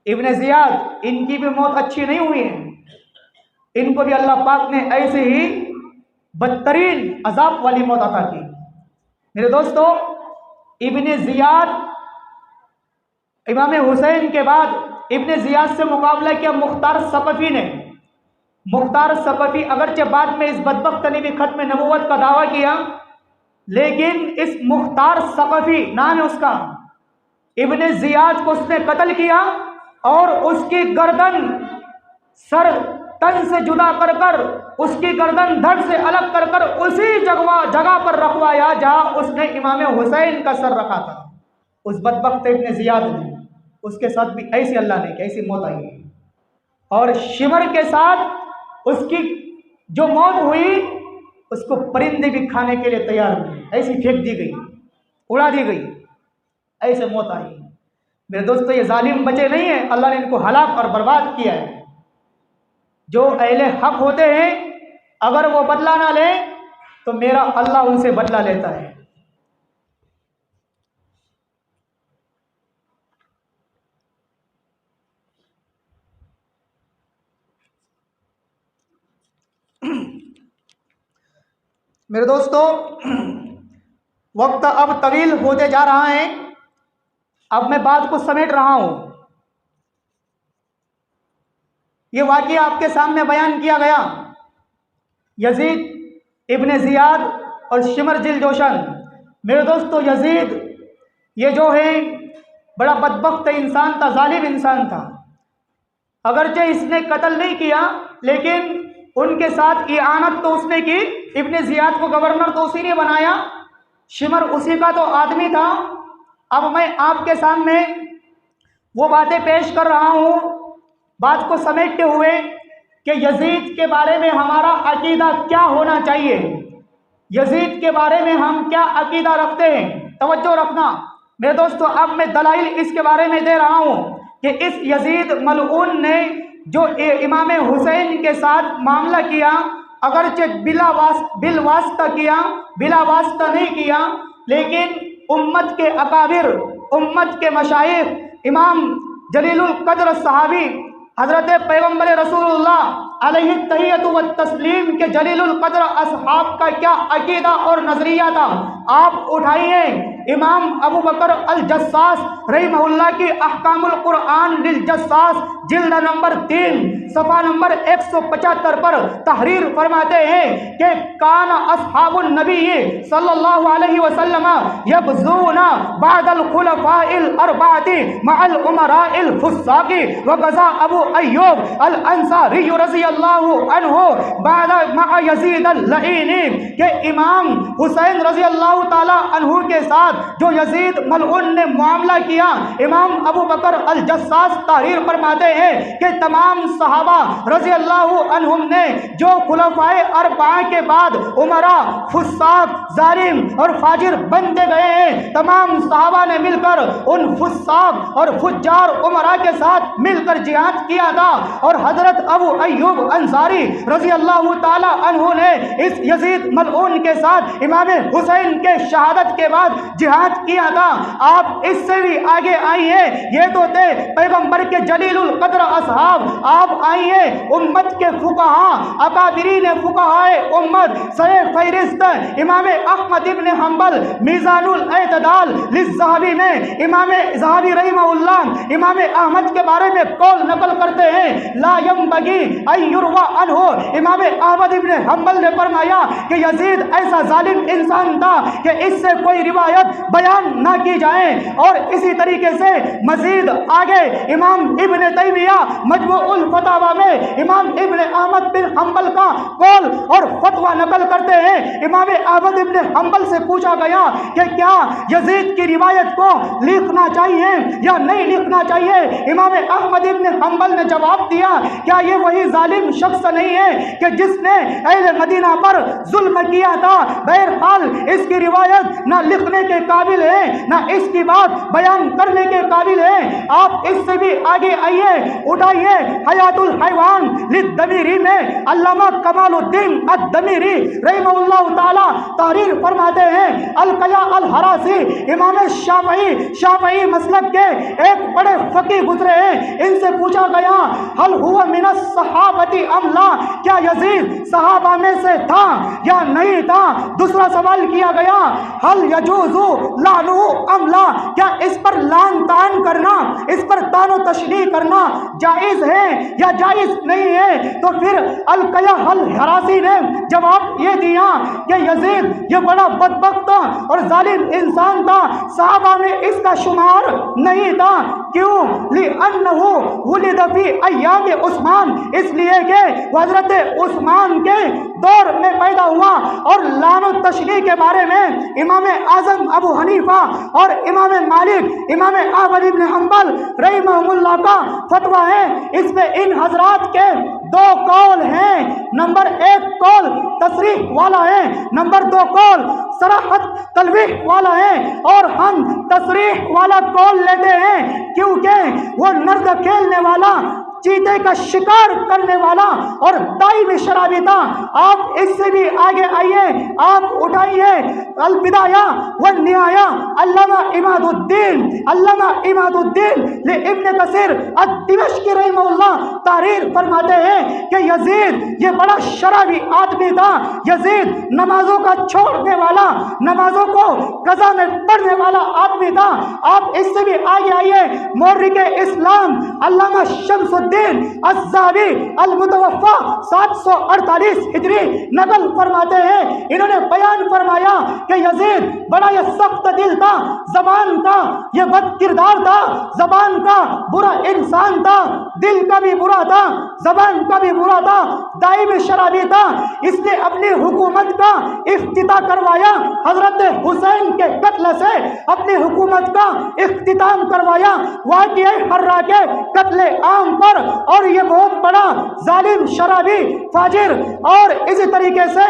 इब्ने ज़ियाद, इनकी भी मौत अच्छी नहीं हुई है। इनको भी अल्लाह पाक ने ऐसे ही बदतरीन अजाब वाली मौत अता की। मेरे दोस्तों, इब्ने ज़ियाद, इमाम हुसैन के बाद इब्ने ज़ियाद से मुकाबला किया मुख्तार सकफ़ी ने। मुख्तार सकफ़ी अगरचे बाद में इस बदबख्त ने भी खत्म नबूवत का दावा किया, लेकिन इस मुख्तार सकफ़ी नाम है उसका, इब्ने ज़ियाद को उसने कत्ल किया और उसकी गर्दन सर तन से जुदा कर कर, उसकी गर्दन धड़ से अलग कर कर उसी जगह पर रखवाया जहाँ उसने इमाम हुसैन का सर रखा था। उस बदबख्त इब्ने ज़ियाद ने, उसके साथ भी ऐसी अल्लाह ने ऐसी मौत आई है। और शिमर के साथ उसकी जो मौत हुई, उसको परिंदे भी खाने के लिए तैयार नहीं, ऐसी फेंक दी गई, उड़ा दी गई, ऐसे मौत आई। मेरे दोस्तों, ये जालिम बचे नहीं है, अल्लाह ने इनको हलाक और बर्बाद किया है। जो अहले हक होते हैं, अगर वो बदला ना ले तो मेरा अल्लाह उनसे बदला लेता है। मेरे दोस्तों, वक्त अब तवील होते जा रहा है, अब मैं बात को समेट रहा हूं। ये वाक़या आपके सामने बयान किया गया। यजीद इब्न ज़ियाद और शिमर जिल जोशन। मेरे दोस्तों, यजीद ये जो है बड़ा बदबख्त इंसान था, जालिम इंसान था। अगरचे इसने कत्ल नहीं किया, लेकिन उनके साथ इआनत तो उसने की। इब्न ज़ियाद को गवर्नर तो उसी ने बनाया, शिमर उसी का तो आदमी था। अब मैं आपके सामने वो बातें पेश कर रहा हूँ, बात को समेटते हुए कि यजीद के बारे में हमारा अकीदा क्या होना चाहिए, यजीद के बारे में हम क्या अकीदा रखते हैं। तवज्जो रखना मेरे दोस्तों, अब मैं दलाइल इसके बारे में दे रहा हूँ कि इस यजीद मलऊन ने जो इमाम हुसैन के साथ मामला किया, अगरचे बिल वास्ता किया, बिला वास्ता नहीं किया, लेकिन उम्मत के अकाबिर, उम्मत के मशाइख, इमाम जलीलुल कद्र सहाबी हज़रत पैगम्बर रसूलुल्लाह अलैहि तहियतु व तस्लीम के जलीलुल कद्र असहाब का क्या अकीदा और नजरिया था, आप उठाइए। इमाम अबू बकर अल जस्सास रहमहुल्लाह की अहकामुल कुरान लिल जस्सास जिल्द नंबर 3 सफ़ा नंबर 175 पर तहरीर फरमाते हैं कि कान अस्हाबुन नबी सल्लल्लाहु अलैहि वसल्लम यबज़ूना बअदल खुलफाइल अरबाती मअल उमराइल फुस्साकी व गज़ा अबू अय्यूब अल अंसारी रज़ियल्लाहु अन्हु बाद मअ यजीद अल लईनी के इमाम हुसैन रज़ियल्लाहु ताला अन्हु के साथ जो यजीद मलऊन ने मामला किया, इमाम अबू बकर अल जस्सास तहरीर फरमाते हैं कि तमाम सहाबा रज़ी अल्लाहु अन्हुम ने जो खुलफाए अरबा के बाद उमरा फुस्साक जालिम और फाजिर बनते गए हैं, तमाम सहाबा ने मिलकर उन फुस्साक और फुज्जार उमरा के साथ मिलकर जिहाद किया था। और हजरत अबू अय्यूब अंसारी रज़ी अल्लाहु ताला अन्हु ने इस यजीद मलऊन के साथ इमाम हुसैन के शहादत के बाद जिहाद किया था। आप इससे भी आगे आइए, ये तो थे पैगंबर के जलीलुल कद्र असहाब। आप आइए उम्मत के फुकहा, अकाबिरीन फुकहाए उम्मत, सरे फहरिस्त इमाम अहमद इब्न हंबल मीज़ानुल एतदाल लिज़्ज़हाबी में इमाम ज़हाबी रहमहुल्लाह इमाम अहमद के बारे में कौल नकल करते हैं, ला यंबगी अय्युरवा अन्हु। इमाम अहमद इब्न हंबल ने फरमाया कि यजीद ऐसा जालिम इंसान था कि इससे कोई रिवायत बयान ना की जाए। और इसी तरीके से मजीद आगे इमाम इब्न तैमिया मजमुउल फतावा में इमाम इब्न अहमद बिन हंबल का कौल और फतवा नकल करते हैं। इमाम अहमद इब्न हंबल से पूछा गया कि क्या यजीद की रिवायत को लिखना चाहिए या नहीं लिखना चाहिए। इमाम अहमद इब्न हंबल ने जवाब दिया, क्या ये वही जालिम शख्स नहीं है कि जिसने अहले मदीना पर जुल्म किया था। बहरहाल इसकी रिवायत ना लिखने के काबिल है, ना इसकी बात बयान करने के काबिल है। आप इससे भी आगे आइए, उठाइए हयातुल हैवान लिद्दमीरी में अल्लामा कमालुद्दीन अद-दमीरी रहमहुल्लाह ताला तहरीर फरमाते हैं, अल-कया अल-हरासी इमाम शाफई मसलब के एक बड़े फकीह गुजरे हैं। इनसे पूछा गया, हल हुआ मिनस सहाबती अमला, क्या यजीद सहाबा में से था या नहीं था। दूसरा सवाल किया गया, हल यजूजु लानु अमला, क्या इस पर लान तान करना, इस पर तानो तशरीह करना जायज़ है या जायज़ नहीं है। तो फिर अल-कया अल-हरासी ने जवाब ये दिया कि यजीद ये बड़ा बदबख्त और जालिम इंसान था, सहाबा में इसका शुमार नहीं था। क्यों? लिअन्नहु वुलिद फी अय्याम उस्मान, इसलिए कि हज़रत उस्मान के दौर में पैदा हुआ। और लानो तशरीह के बारे में इमाम आज़म अबू हनीफा और इमाम मालिक इमाम अहमद इब्न हंबल रहमहुल्लाह का फतवा है। इसमें इन हजरात के दो कौल हैं। नंबर 1 कौल तसरीह वाला है, नंबर 2 कौल सराहत तलवीह वाला है। और हम तसरीह वाला कौल लेते हैं क्योंकि वो नर्द खेलने वाला, चीते का शिकार करने वाला और दाई में शराबी था। आप इससे भी आगे आइए, आप उठाइए अल-बिदाया व निहाया अल्लामा इमादुद्दीन ले इब्न कसीर अद-दिमश्की रहमहुल्लाह तहरीर फरमाते हैं कि यजीद ये बड़ा शराबी आदमी था। यजीद नमाजों का छोड़ने वाला, नमाजों को कज़ा में पढ़ने वाला आदमी था। आप इससे भी आगे आइए, मौर्रिक इस्लाम अल्लामा शम्सुद्दीन जलालुद्दीन अज़्ज़ावी अल-मुतवफ़्फ़ा 748 हिजरी नकल फरमाते हैं। इन्होंने बयान फरमाया कि यजीद बड़ा ये सख्त दिल था, ज़बान का ये बद किरदार था, ज़बान का बुरा इंसान था, दिल का भी बुरा था, ज़बान का भी बुरा था, दाइम शराबी था। इसने अपनी हुकूमत का इफ्तिताह करवाया, हजरत हुसैन के कत्ल से अपनी हुकूमत का इख्तिताम करवाया वाक़िए हर्रा के कत्ले आम पर। और ये बहुत बड़ा जालिम शराबी फाजिर और इसी तरीके से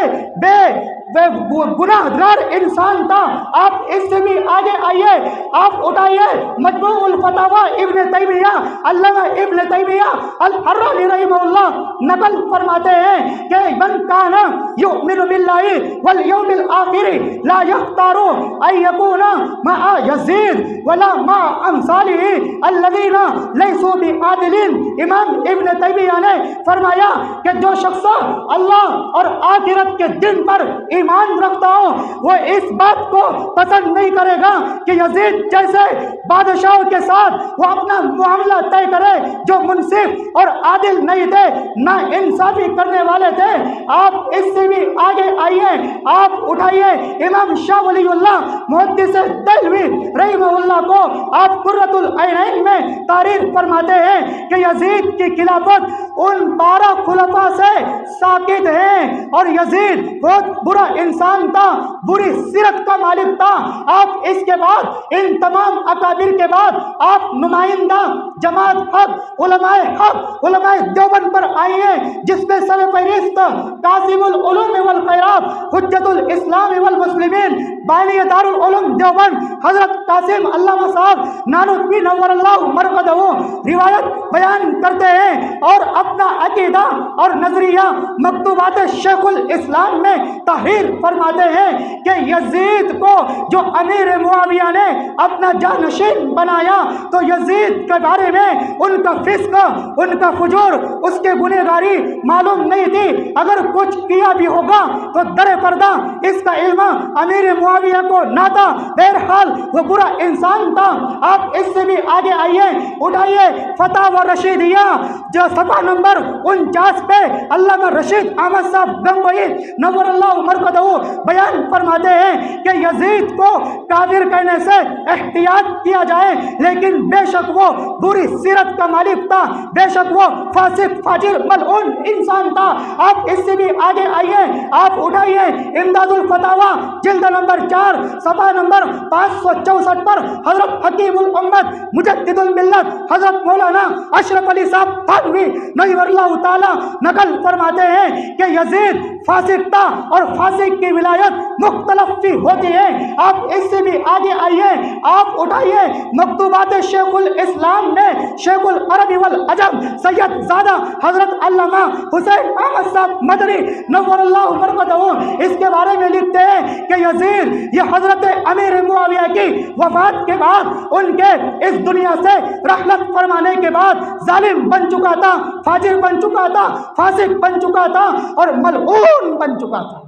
गुनाहगार इंसान था। आप इससे भी आगे आइए, आप उठाइए मजमूउल फतावा इब्न तैमिया, अल्लामा इब्न तैमिया अल-हर्रानी रहमहुल्लाह नकल फरमाते हैं कि मन काना युमिनु बिल्लाहि वल यौमिल आखिर ला यख्तारु अन यकूना मा यजीद वला मा अमसालिही अल्लज़ीना लैसू बिआदिलिन। इमाम इब्न तैमिया ने फरमाया कि जो शख्स अल्लाह और आखिरत के दिन पर ईमान रखता हो वो इस बात को पसंद नहीं करेगा कि यजीद जैसे बादशाहों के साथ वो अपना मामला तय करे जो मुनसिफ और आदिल नहीं थे, ना इंसाफी करने वाले थे। आप इससे भी आगे आइए, आप उठाइए इमाम शाह वलीउल्लाह मुहद्दिस देहलवी रहमहुल्लाह को आप कुर्रतुल ऐनैन में तारीफ फरमाते हैं कि यजीद की खिलाफत उन 12 खुलफा से साकित है और यजीद बहुत बुरा इंसान था, बुरी सीरत का मालिक था। आप इसके बाद इन तमाम अकाबिर के बाद आप नुमाइंदा जमात हक उलमाए देवबंद पर आइए, जिसमें सरफहरिस्त कासिमुल उलूम वल खैरात हुज्जतुल इस्लाम वल मुस्लिमीन बानी दारुल उलूम देवबंद हजरत कासिम अल्लामा साहब नानवी नव्वरल्लाहु मरकदहू रिवायत बयान करते हैं और अपना अकीदा और नजरिया मकतूबात शेखुल इस्लाम में तहरीर फरमाते हैं कि यजीद को जो अमीर मुआविया ने अपना जानशीन बनाया तो यजीद के बारे में उनका फिस्क, उनका फुजूर, उसके गुनहगारी मालूम नहीं थी। अगर कुछ किया भी होगा तो दर पर्दा इसका इल्म अमीर मुआविया को ना था। बहरहाल वो बुरा इंसान था। आप इससे भी आगे आइए, उठाइए फतावा रशीदिया जो सफा नंबर 49 पे अल्लामा रशीद अहमद साहब गंगोई नव्वरल्लाहु मरकदहू बयान फरमाते हैं कि यजीद को काफिर कहने से एहतियात किया जाए, लेकिन बेशक वो बुरी सीरत का मालिक था, बेशक वो फासिक फाजिर मलऊन इंसान था। आप इससे भी आगे आइए, आप उठाइए इमदादुल फतावा जिल्द नंबर 4 सफा नंबर 564 पर हजरत हकीमुल उम्मत मुजद्दिदुल मिल्लत हजरत मौलाना अशरफ अली साहब थानवी नव्वरल्लाहु ताला नकल फरमाते हैं कि यजीद फासिक था और फासिक की विलायत मुख्तलफ होती है। आप इससे भी आगे आइए, आप उठाइए मकतूबात शेखुल इस्लाम में शेखुल अरबी वल अजम सैयद ज़ादा हजरत अल्लामा हुसैन अहमद साहब मदनी नव्वरल्लाहु मरकदहू इसके बारे में लिखते हैं कि यजीद ये हजरत अमीर मुआविया की वफात के बाद उनके इस दुनिया से रहलत फरमाने के बाद जालिम बन चुका था, फाजिर बन चुका था, फासिक बन चुका था और मलऊन बन चुका था।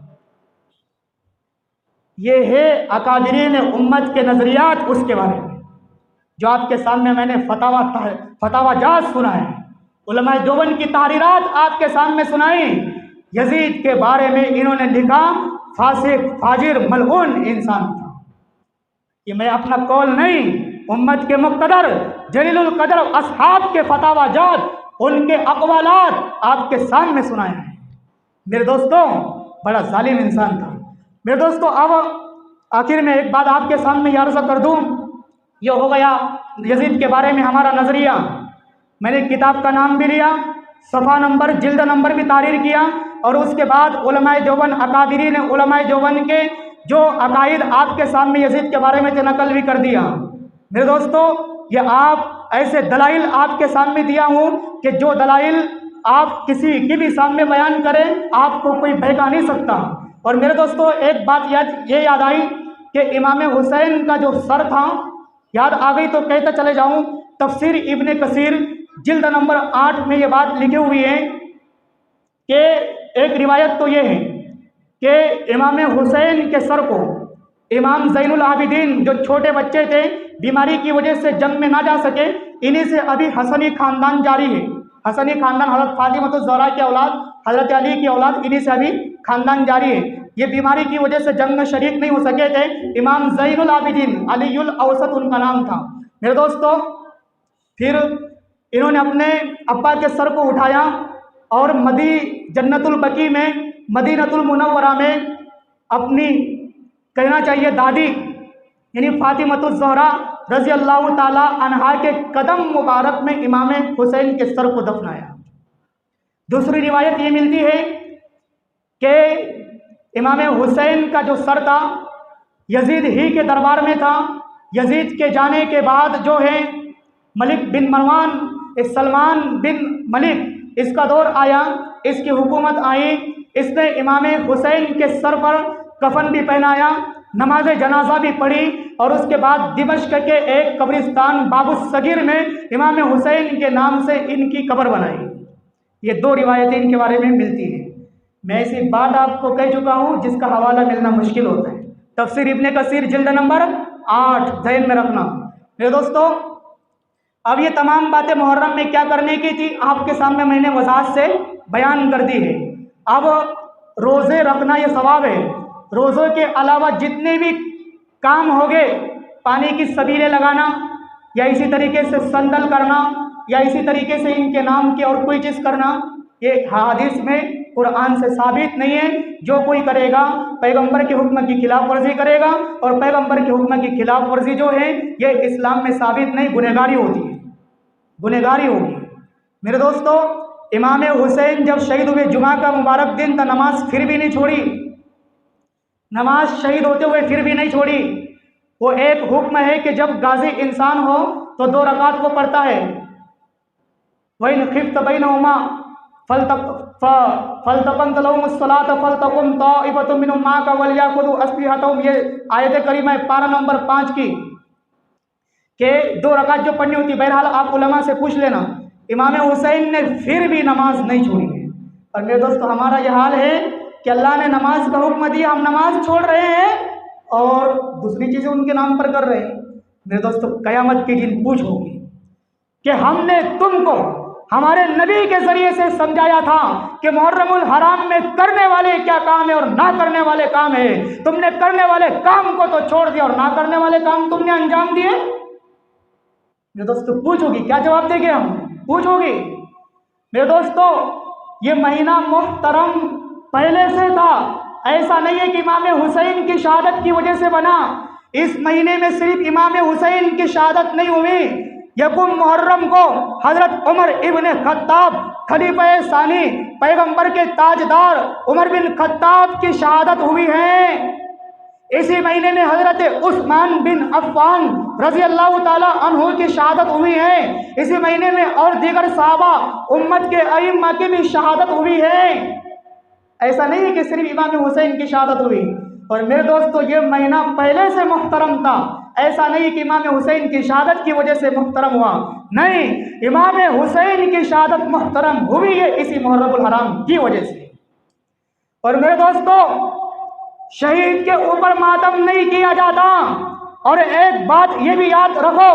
ये है अकादिरीन उम्मत के नजरियात उसके बारे में जो आपके सामने मैंने फतावा जात सुना है, उलमाए देवबंद की तहरीरात आपके सामने सुनाई। यजीद के बारे में इन्होंने लिखा फासिक फाजिर मलऊन इंसान था। कि मैं अपना कौल नहीं, उम्मत के मुक़्तदर जलीलुल कदर असहाब के फतावा जात उनके अक़वालात आपके सामने सुनाए हैं। मेरे दोस्तों बड़ा जालिम इंसान था। मेरे दोस्तों अब आखिर में एक बात आपके सामने अर्ज़ कर दूँ, ये हो गया यजीद के बारे में हमारा नज़रिया। मैंने किताब का नाम भी लिया, सफ़ा नंबर जिल्द नंबर भी तारीर किया और उसके बाद उलमाए देवबंद अकाबिरीन उलमाए देवबंद के जो अकायद आपके सामने यजीद के बारे में नकल भी कर दिया। मेरे दोस्तों ये आप ऐसे दलाइल आपके सामने दिया हूँ कि जो दलाइल आप किसी की भी सामने बयान करें आपको कोई बहका नहीं सकता। और मेरे दोस्तों एक बात याद आई कि इमाम हुसैन का जो सर था, याद आ गई तो कहते चले जाऊँ, तफसीर इब्न कसीर जिल्द नंबर 8 में ये बात लिखी हुई है कि एक रिवायत तो ये है कि इमाम हुसैन के सर को इमाम ज़ैनुल आबिदीन जो छोटे बच्चे थे बीमारी की वजह से जंग में ना जा सके, इन्हीं से अभी हसनी ख़ानदान जारी है। हसनी खानदान हज़रत फातिमा ज़हरा की औलाद, हज़रत अली की औलाद, इन्हीं से अभी खानदान जारी है। ये बीमारी की वजह से जंग में शरीक नहीं हो सके थे। इमाम ज़ैनुल आबिदीन अलीयुल औसत उनका नाम था। मेरे दोस्तों, फिर इन्होंने अपने अब्बा के सर को उठाया और जन्नतुल बकी में, मदीनतुल मुनव्वरा में अपनी, कहना चाहिए दादी यानी फातिमतुज़ ज़हरा रज़ी अल्लाह ताला अन्हा के कदम मुबारक में इमाम हुसैन के सर को दफनाया। दूसरी रिवायत ये मिलती है कि इमाम हुसैन का जो सर था यजीद ही के दरबार में था। यजीद के जाने के बाद जो है मलिक बिन मरवान, सलमान बिन मलिक, इसका दौर आया, इसकी हुकूमत आई। इसने इमाम हुसैन के सर पर कफन भी पहनाया, नमाज जनाजा भी पढ़ी और उसके बाद दिमश्क के एक कब्रिस्तान बाबू सगीर में इमाम हुसैन के नाम से इनकी कब्र बनाई। ये दो रिवायतें इनके बारे में मिलती हैं। मैं इसी बात आपको कह चुका हूँ जिसका हवाला मिलना मुश्किल होता है। तफसीर इब्ने कसीर जिल्द नंबर 8 ध्यान में रखना। मेरे दोस्तों, अब ये तमाम बातें मुहर्रम में क्या करने की थी आपके सामने मैंने वजाहत से बयान कर दी है। अब रोज़े रखना ये सवाब है। रोज़ों के अलावा जितने भी काम हो गए, पानी की सबीलें लगाना या इसी तरीके से संदल करना या इसी तरीके से इनके नाम की और कोई चीज़ करना, ये हदीस में कुरान से साबित नहीं है। जो कोई करेगा पैगंबर के हुक्म की खिलाफ वर्जी करेगा और पैगंबर के हुक्म की खिलाफ वर्जी जो है ये इस्लाम में साबित नहीं, गुनहगारी होती है, गुनहगारी होगी। मेरे दोस्तों, इमाम हुसैन जब शहीद हुए, जुमा का मुबारक दिन था, नमाज फिर भी नहीं छोड़ी, नमाज शहीद होते हुए फिर भी नहीं छोड़ी। वो एक हुक्म है कि जब गाजी इंसान हो तो 2 रकात वो पढ़ता है। वही खिफ्त बैनहुमा फलतकन तलहुमुस्सलात फलतकुम ताइफतुम मिनहुम माअका वलियाखुदू अस्लिहतहुम, ये आयत करीमा है पारा नंबर 5 की, कि 2 रकात जो पढ़नी होती है। बहरहाल आप उलमा से पूछ लेना। इमाम हुसैन ने फिर भी नमाज नहीं छोड़ी है। और मेरे दोस्तों, हमारा यह हाल है कि अल्लाह ने नमाज का हुक्म दिया, हम नमाज छोड़ रहे हैं और दूसरी चीज़ें उनके नाम पर कर रहे हैं। मेरे दोस्तों, क़यामत के दिन पूछ होगी कि हमने तुमको हमारे नबी के ज़रिए से समझाया था कि मुहर्रमुल हराम में करने वाले क्या काम है और ना करने वाले काम है। तुमने करने वाले काम को तो छोड़ दिया और ना करने वाले काम तुमने अंजाम दिए। मेरे दोस्तों, पूछोगी, क्या जवाब देंगे हम? पूछोगी। मेरे दोस्तों, ये महीना मुहतरम पहले से था, ऐसा नहीं है कि इमाम हुसैन की शहादत की वजह से बना। इस महीने में सिर्फ इमाम हुसैन की शहादत नहीं हुई, यकुम मुहर्रम को हजरत उमर इब्ने खत्ताब खलीफा सानी पैगंबर के ताजदार उमर बिन खत्ताब की शहादत हुई है। इसी महीने में हजरत उस्मान बिन अफ़्फ़ान रज़ी अल्लाह ताला अन्हु की शहादत हुई है। इसी महीने में और दीगर सहाबा उम्मत के अइम्मा की भी शहादत हुई है। ऐसा नहीं है कि सिर्फ इमाम हुसैन की शहादत हुई। और मेरे दोस्तों, ये महीना पहले से मुहतरम था, ऐसा नहीं कि इमाम हुसैन की शहादत की वजह से मुहतरम हुआ, नहीं, इमाम हुसैन की शहादत मुहतरम हुई है इसी मुहर्रमुल हराम की वजह से। और मेरे दोस्तों, शहीद के ऊपर मातम नहीं किया जाता। और एक बात ये भी याद रखो,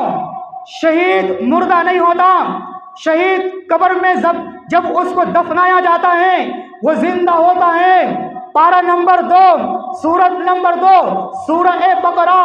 शहीद मुर्दा नहीं होता। शहीद कब्र में जब उसको दफनाया जाता है वो जिंदा होता है। पारा नंबर 2 सूरत नंबर 2 सूरह बकरा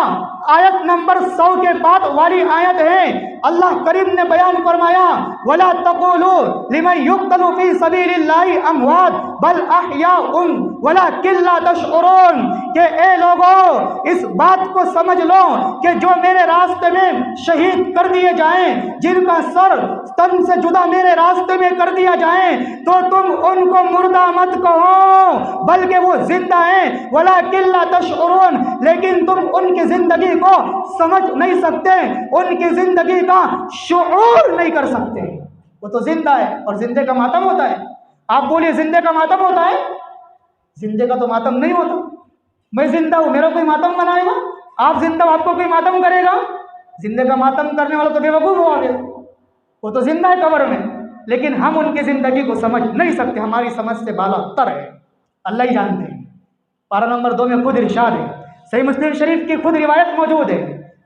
आयत नंबर 100 के बाद वाली आयत है। अल्लाह करीम ने बयान फरमाया, वला तक़ूलू लिमन युक़तलू फ़ी सबीलिल्लाहि अमवात बल अहयाउन वलाकिन ला तशउरून, कि ए लोगों, इस बात को समझ लो कि जो मेरे रास्ते में शहीद कर दिए जाएं, जिनका सर तन से जुदा मेरे रास्ते में कर दिया जाए, तो तुम उनको मुर्दा मत कहो, बल्कि वो जिंदा हैं। वलाकिन ला तशउरून, लेकिन तुम उनकी जिंदगी को समझ नहीं सकते, उनकी जिंदगी का शुऊर नहीं कर सकते। वो तो जिंदा है और जिंदे का मातम होता है। आप बोलिए, जिंदे का मातम होता है? जिंदे का तो मातम नहीं होता। मैं जिंदा हूं, मेरा कोई मातम मनाएगा? आप जिंदा हो, आपको कोई मातम करेगा? जिंदे का मातम करने वाला तो बेवकूफ हुआ गया। वो तो जिंदा है कब्र में, लेकिन हम उनकी जिंदगी को समझ नहीं सकते। हमारी समझ से बाला तर है, अल्लाह ही जानते हैं। पारा नंबर 2 में खुद इरशाद है, सही मुस्लिम शरीफ की खुद रिवायत मौजूद है।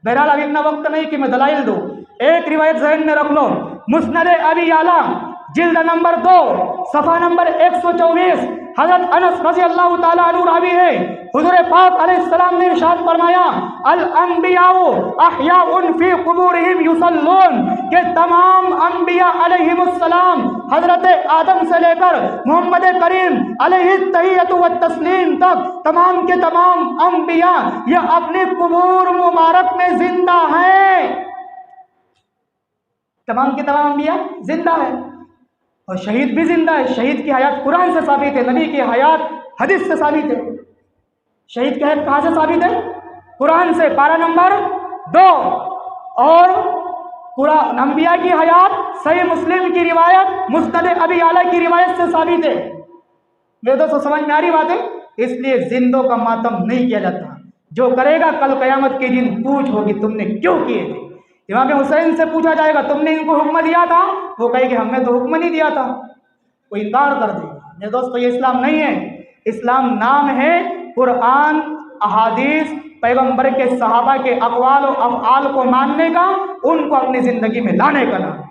बहरहाल अभी इतना वक्त नहीं कि मैं दलाइल दूँ। एक रिवायत ज़हन में रख लो, मुस्नद अबी याला जिल्द नंबर 2 सफ़ा नंबर 124, हज़रत अनस रज़ी अल्लाह ताला अन्हु रावी है, हुज़ूर पाक अलैहिस्सलाम ने इरशाद फरमाया, अल अंबियाउ अहयाउन फी कुबूरिहिम युसल्लून, के तमाम अंबिया अलैहिमुस्सलाम हज़रत आदम से लेकर मोहम्मद करीम अलैहि तहियतु व तस्लीम तक तमाम के तमाम अंबिया ये अपने कुबूर मुबारक में जिंदा हैं। तमाम के तमाम अंबिया जिंदा है और शहीद भी जिंदा है। शहीद की हयात कुरान से साबित है, नबी की हयात हदीस से साबित है। शहीद की हयात कहाँ से साबित है? कुरान से, पारा नंबर 2। और कुरान अंबिया की हयात सही मुस्लिम की रिवायत, मुस्नद अबी आला की रिवायत से साबित है। मेरे दोस्तों समझ में आ रही बात है? इसलिए जिंदों का मातम नहीं किया जाता। जो करेगा कल कयामत के दिन पूछ होगी तुमने क्यों किए थे। इमाम हुसैन से पूछा जाएगा तुमने इनको हुक्म दिया था, वो कहेगी हमने तो हुक्म नहीं दिया था, वो इनकार कर देगा। मेरे दोस्तों ये इस्लाम नहीं है। इस्लाम नाम है कुरान, अहादीस, पैगंबर के सहाबा के अक़वाल और अफ़आल को मानने का, उनको अपनी ज़िंदगी में लाने का नाम।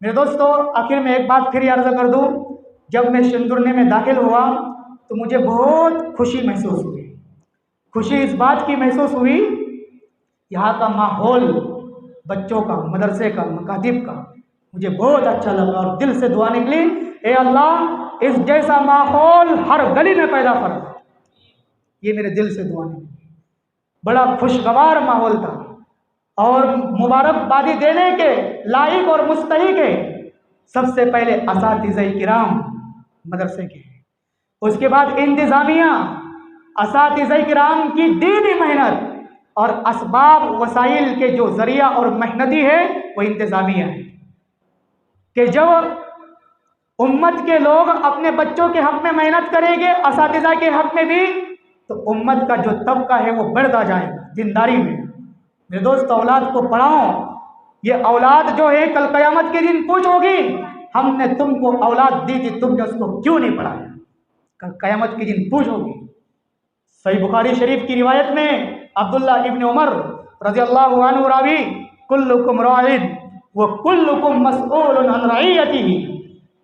मेरे दोस्तों आखिर में एक बात फिर अर्ज़ कर दूँ, जब मैं सिंदुरने में दाखिल हुआ तो मुझे बहुत खुशी महसूस हुई। खुशी इस बात की महसूस हुई, यहाँ का माहौल, बच्चों का, मदरसे का, मकातिब का मुझे बहुत अच्छा लगा और दिल से दुआ निकली, ए अल्लाह इस जैसा माहौल हर गली में पैदा कर। ये मेरे दिल से दुआ निकली। बड़ा खुशगवार माहौल था और मुबारकबादी देने के लायक और मुस्तहिक है सबसे पहले असातिज़े किराम मदरसे के, उसके बाद इंतज़ामिया, असातिज़े किराम की दीनी मेहनत और असबाब वसाइल के जो ज़रिया और मेहनती है वो इंतज़ामिया है। कि जब उम्मत के लोग अपने बच्चों के हक़ में मेहनत करेंगे, असातिज़ा के हक़ में भी, तो उम्मत का जो तबका है वो बढ़ता जाएगा दीनदारी में। मेरे दोस्त औलाद को पढ़ाओ, ये औलाद जो है कल क़यामत के दिन पूछोगी हमने तुमको औलाद दी थी, तुमने उसको क्यों नहीं पढ़ाया। कल क़यामत के दिन पूछोगी। सही बुखारी शरीफ की रिवायत में अब्दुल्ला इब्न उमर रज़ी अल्लाहु अन्हु रावी, कुल्लुकुम राइन व कुल्लुकुम मसऊलुन अन रइयतिही,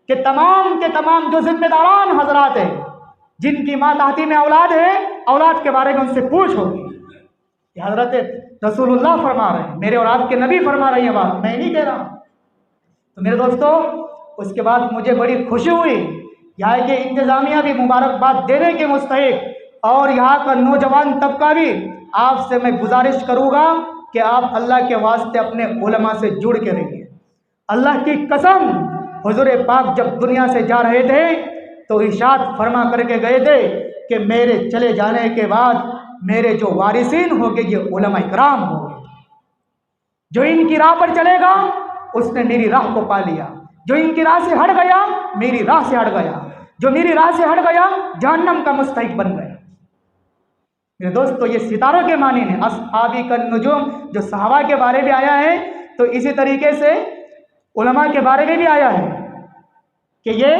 के तमाम जो जिम्मेदारान हजरात हैं जिनकी माताहती में औलाद है, औलाद के बारे में उनसे पूछोगी। हजरत रसूलुल्लाह फरमा रहे हैं, मेरे और आपके नबी फरमा रही है बात, मैं नहीं कह रहा। तो मेरे दोस्तों उसके बाद मुझे बड़ी खुशी हुई, यहाँ के इंतज़ामिया भी मुबारकबाद देने के मुस्तहिक और यहाँ का नौजवान तबका भी। आपसे मैं गुजारिश करूँगा कि आप अल्लाह के वास्ते अपने उलमा से जुड़ के रहिए। अल्लाह की कसम, हुजूर पाक जब दुनिया से जा रहे थे तो इरशाद फरमा करके गए थे कि मेरे चले जाने के बाद मेरे जो वारिसीन होंगे ये उलमा इकराम होंगे। जो इनकी राह पर चलेगा उसने मेरी राह को पा लिया, जो इनकी राह से हट गया मेरी राह से हट गया, जो मेरी राह से हट गया जहन्नम का मुस्तहिक बन गया। मेरे दोस्तों ये सितारों के मानी है, अस्हाबी कन नुजुम जो सहाबा के बारे में आया है, तो इसी तरीके से उलमा के बारे में भी आया है कि ये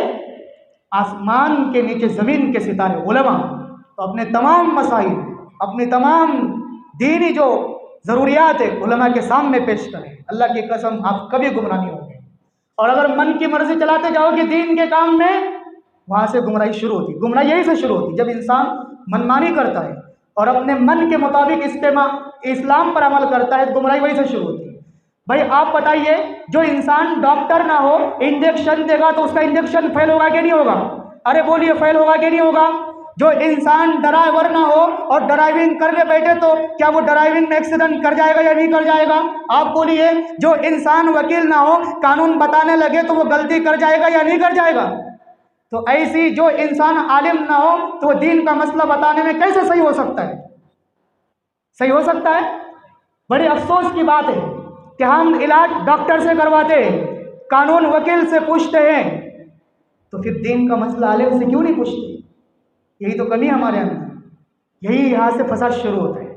आसमान के नीचे ज़मीन के सितारे उलमा। तो अपने तमाम मसाइल, अपनी तमाम दीनी जो ज़रूरियात है उलमा के सामने पेश करें। अल्लाह की कसम आप कभी गुमराह नहीं होंगे। और अगर मन की मर्जी चलाते जाओगे दीन के काम में, वहाँ से गुमराही शुरू होती। गुमराही यही से शुरू होती जब इंसान मनमानी करता है और अपने मन के मुताबिक इस्लाम पर अमल करता है, गुमराही वही से शुरू होती है। भाई आप बताइए, जो इंसान डॉक्टर ना हो, इंजेक्शन देगा तो उसका इंजेक्शन फेल होगा कि नहीं होगा? अरे बोलिए फेल होगा कि नहीं होगा? जो इंसान ड्राइवर ना हो और ड्राइविंग करने बैठे तो क्या वो ड्राइविंग में एक्सीडेंट कर जाएगा या नहीं कर जाएगा? आप बोलिए। जो इंसान वकील ना हो, कानून बताने लगे तो वो गलती कर जाएगा या नहीं कर जाएगा? तो ऐसी जो इंसान आलिम ना हो तो वो दीन का मसला बताने में कैसे सही हो सकता है? सही हो सकता है? बड़े अफसोस की बात है कि हम इलाज डॉक्टर से करवाते हैं, कानून वकील से पूछते हैं, तो फिर दीन का मसला आलिम से क्यों नहीं पूछते? यही तो कमी हमारे अंदर, यही यहाँ से फसाद शुरू होता है।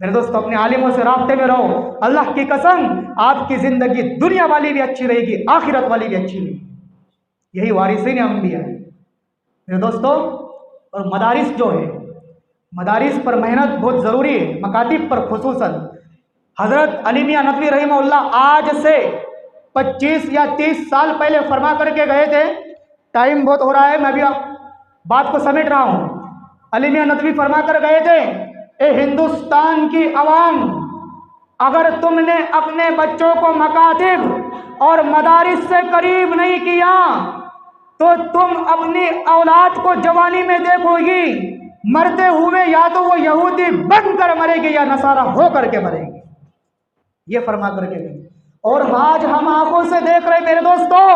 मेरे दोस्तों अपने आलिमों से राब्ते में रहो। अल्लाह की कसम आपकी ज़िंदगी दुनिया वाली भी अच्छी रहेगी, आखिरत वाली भी अच्छी रहेगी। यही वारिसीन अंबिया है मेरे दोस्तों। और मदारिस जो है, मदारिस पर मेहनत बहुत ज़रूरी है, मकातिब पर खुसूसन। हज़रत अली मियां नदवी रहमहुल्लाह आज से 25 या 30 साल पहले फरमा करके गए थे। टाइम बहुत हो रहा है, मैं भी आप बात को समेट रहा हूँ। अली मियां नदवी फरमा कर गए थे, ए हिंदुस्तान की आवाम, अगर तुमने अपने बच्चों को मकातिब और मदारिस से करीब नहीं किया तो तुम अपनी औलाद को जवानी में देखोगी मरते हुए, या तो वो यहूदी बनकर मरेगी या नसारा हो करके मरेगी। ये फरमा करके गए। और आज हम आंखों से देख रहे मेरे दोस्तों,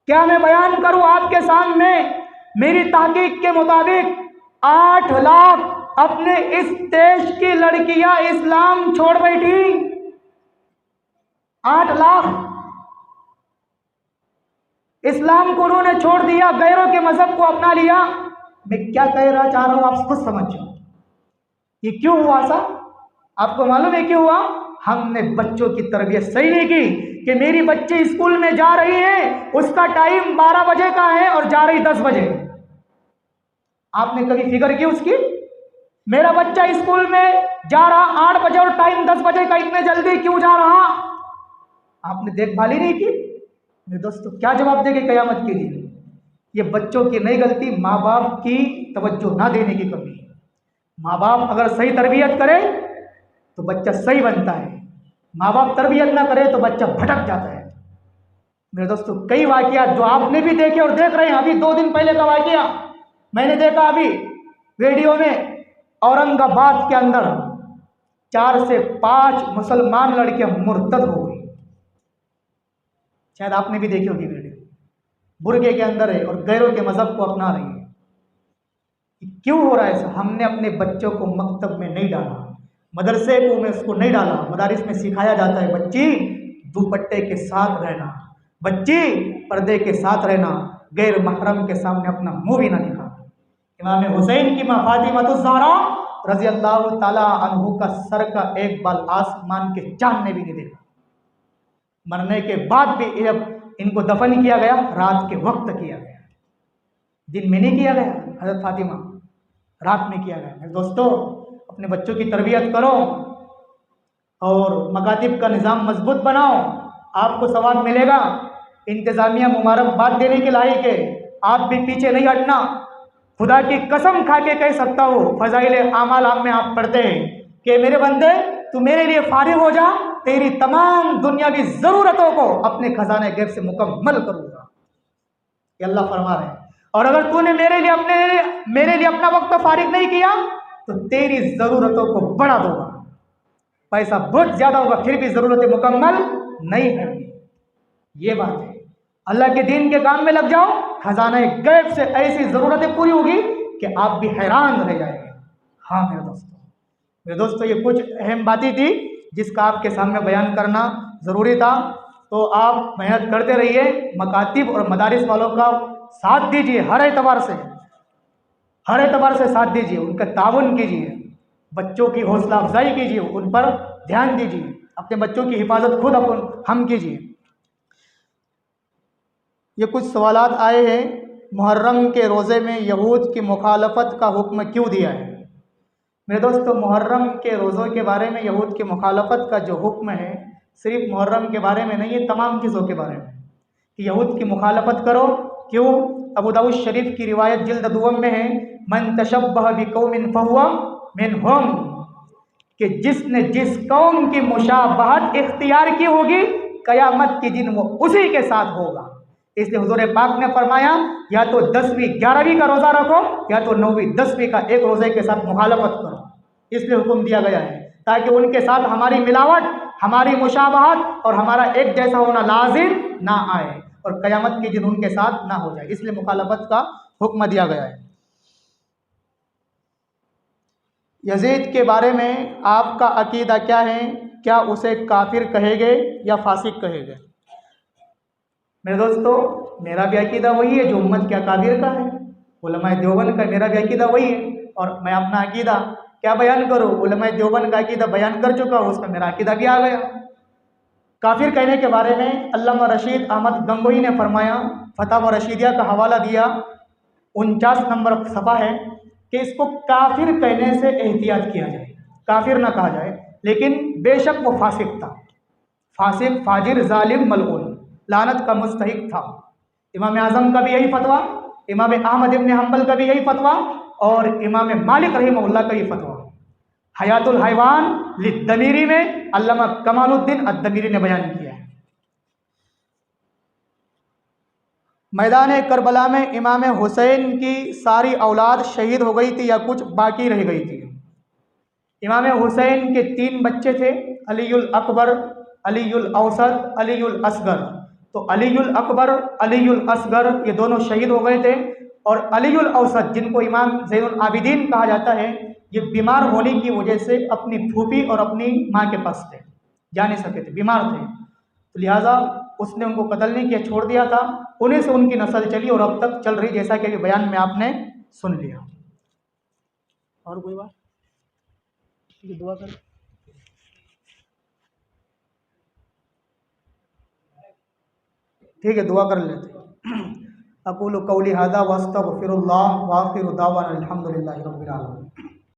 क्या मैं बयान करूं आपके सामने, मेरी तहकीक के मुताबिक 8 लाख अपने इस देश की लड़कियां इस्लाम छोड़ बैठी। 8 लाख इस्लाम को उन्होंने छोड़ दिया, गैरों के मजहब को अपना लिया। मैं क्या कह रहा चाह रहा हूं आप खुद समझो। ये क्यों हुआ सर? आपको मालूम है क्यों हुआ? हमने बच्चों की तरबियत सही नहीं की कि मेरी बच्ची स्कूल में जा रही है, उसका टाइम 12 बजे का है और जा रही 10 बजे। आपने कभी फिक्र की उसकी? मेरा बच्चा स्कूल में जा रहा 8 बजे और टाइम 10 बजे का, इतने जल्दी क्यों जा रहा? आपने देखभाल ही नहीं की। मेरे दोस्तों, क्या जवाब देंगे कयामत के दिन? ये बच्चों की नई गलती, माँ बाप की तवज्जो ना देने की कमी। माँ बाप अगर सही तरबियत करे तो बच्चा सही बनता है, माँ बाप तरबियत ना करे तो बच्चा भटक जाता है। मेरे दोस्तों, कई वाकया जो आपने भी देखे और देख रहे हैं, अभी 2 दिन पहले का वाकया मैंने देखा अभी वीडियो में। औरंगाबाद के अंदर 4 से 5 मुसलमान लड़कियां मुर्तद हो गई। शायद आपने भी देखी होगी वीडियो। बुर्के के अंदर है और गैरों के मजहब को अपना रही है। क्यों हो रहा है ऐसा? हमने अपने बच्चों को मकतब में नहीं डाला, मदरसे को में उसको नहीं डाला। मदारिस में सिखाया जाता है बच्ची दुपट्टे के साथ रहना, बच्ची पर्दे के साथ रहना, गैर महरम के सामने अपना मुंह भी ना दिखा। इमाम हुसैन की माँ फातिमा ज़हरा रज़ी अल्लाह ताला अन्हु का सर का एक बाल आसमान के चांद ने भी नहीं देखा। मरने के बाद भी इनको दफन किया गया, रात के वक्त किया गया, दिन में नहीं किया गया। हजरत फातिमा रात में किया गया। मेरे दोस्तों, अपने बच्चों की तरबियत करो और मकातिब का निज़ाम मजबूत बनाओ, आपको सवाब मिलेगा। इंतज़ामिया मुबारकबाद देने के लायक है, आप भी पीछे नहीं हटना। खुदा की कसम खा के कह सकता हूँ, फजाइल आमाल में आप पढ़ते हैं कि मेरे बंदे तू मेरे लिए फारिग हो जा, तेरी तमाम दुनियावी ज़रूरतों को अपने खजाने गैब से मुकम्मल करूँगा, ये अल्लाह फरमा रहे हैं। और अगर तूने मेरे लिए अपना वक्त फारिग नहीं किया तो तेरी ज़रूरतों को बढ़ा दूंगा। पैसा बहुत ज़्यादा होगा फिर भी ज़रूरतें मुकम्मल नहीं है। ये बात है। अल्लाह के दीन के काम में लग जाओ, खजाना गैब से ऐसी ज़रूरतें पूरी होगी कि आप भी हैरान रह जाएंगे। हाँ मेरे दोस्तों, ये कुछ अहम बातें थी जिसका आपके सामने बयान करना ज़रूरी था। तो आप मेहनत करते रहिए, मकातिब और मदारिस वालों का साथ दीजिए, हर एतबार से साथ दीजिए, उनका ताउन कीजिए, बच्चों की हौसला अफजाई कीजिए, उन पर ध्यान दीजिए, अपने बच्चों की हिफाजत खुद हम कीजिए। ये कुछ सवालात आए हैं, मुहर्रम के रोज़े में यहूद की मुखालफत का हुक्म क्यों दिया है? मेरे दोस्तों, मुहर्रम के रोज़ों के बारे में यहूद की मुखालफत का जो हुक्म है सिर्फ मुहर्रम के बारे में नहीं है, तमाम चीज़ों के बारे में कि यहूद की मुखालफत करो। क्यों? अबू दाऊद शरीफ की रिवायत जिल्द दुव्वम में है, मन तशब्बह बिकौमिन फहुवा मिनहुम, कि जिसने जिस कौम की मुशाबहत इख्तियार की होगी क़यामत के दिन वो उसी के साथ होगा। इसलिए हुजूर पाक ने फरमाया, या तो 10वीं 11वीं का रोज़ा रखो या तो 9वीं 10वीं का एक रोज़े के साथ मुखालफत करो। इसलिए हुक्म दिया गया है ताकि उनके साथ हमारी मिलावट, हमारी मुशाबहत और हमारा एक जैसा होना लाजिम ना आए और क़यामत के दिन उनके साथ ना हो जाए। इसलिए मुखालफत का हुक्म दिया गया है। यजीद के बारे में आपका अकीदा क्या है? क्या उसे काफिर कहेंगे या फासिक कहेंगे? मेरे दोस्तों, मेरा भी अकीदा वही है जो उम्मत के अकाबिर का है, उलमाए देवबंद का मेरा भी अकीदा वही है। और मैं अपना अकीदा क्या बयान करूँ? उलमाए देवबंद का अकीदा बयान कर चुका हूँ, उसमें मेरा अकीदा भी आ गया। काफिर कहने के बारे में अल्लामा रशीद अहमद गंगोही ने फरमाया, फतवा रशीदिया का हवाला दिया, 49 नंबर सफ़ा है, कि इसको काफिर कहने से एहतियात किया जाए, काफिर ना कहा जाए, लेकिन बेशक वो फासिक था। फासिक, फाजिर, जालिम, मलऊन, लानत का मुस्तहिक था। इमाम आज़म का भी यही फतवा, इमाम अहमद इब्न हम्बल का भी यही फतवा और इमाम मालिक रहमहुल्लाह का ये फतवा। हयातुल हैवान लिद्दमीरी में अल्लामा कमालुद्दीन अद्दमीरी ने बयान किया है। मैदान करबला में इमाम हुसैन की सारी औलाद शहीद हो गई थी या कुछ बाकी रह गई थी। इमाम हुसैन के 3 बच्चे थे, अलीउल अकबर, अलीउल औसत, अलीउल असगर। तो अलीउल अकबर, अलीउल असगर ये दोनों शहीद हो गए थे और अलीउल औसत जिनको इमाम ज़ैनुल आबिदीन कहा जाता है, ये बीमार होने की वजह से अपनी फूफी और अपनी माँ के पास थे, जा नहीं सके थे, बीमार थे, तो लिहाजा उसने उनको कत्ल नहीं किया, छोड़ दिया था। उन्हीं से उनकी नस्ल चली और अब तक चल रही, जैसा कि अभी बयान में आपने सुन लिया। और कोई बात? दुआ कर। ठीक है, दुआ कर लेते। अक़ूलु क़ौली हाज़ा वस्तग़फ़िरुल्लाह व आख़िरु दावाना अल्हम्दुलिल्लाहि रब्बिल आलमीन।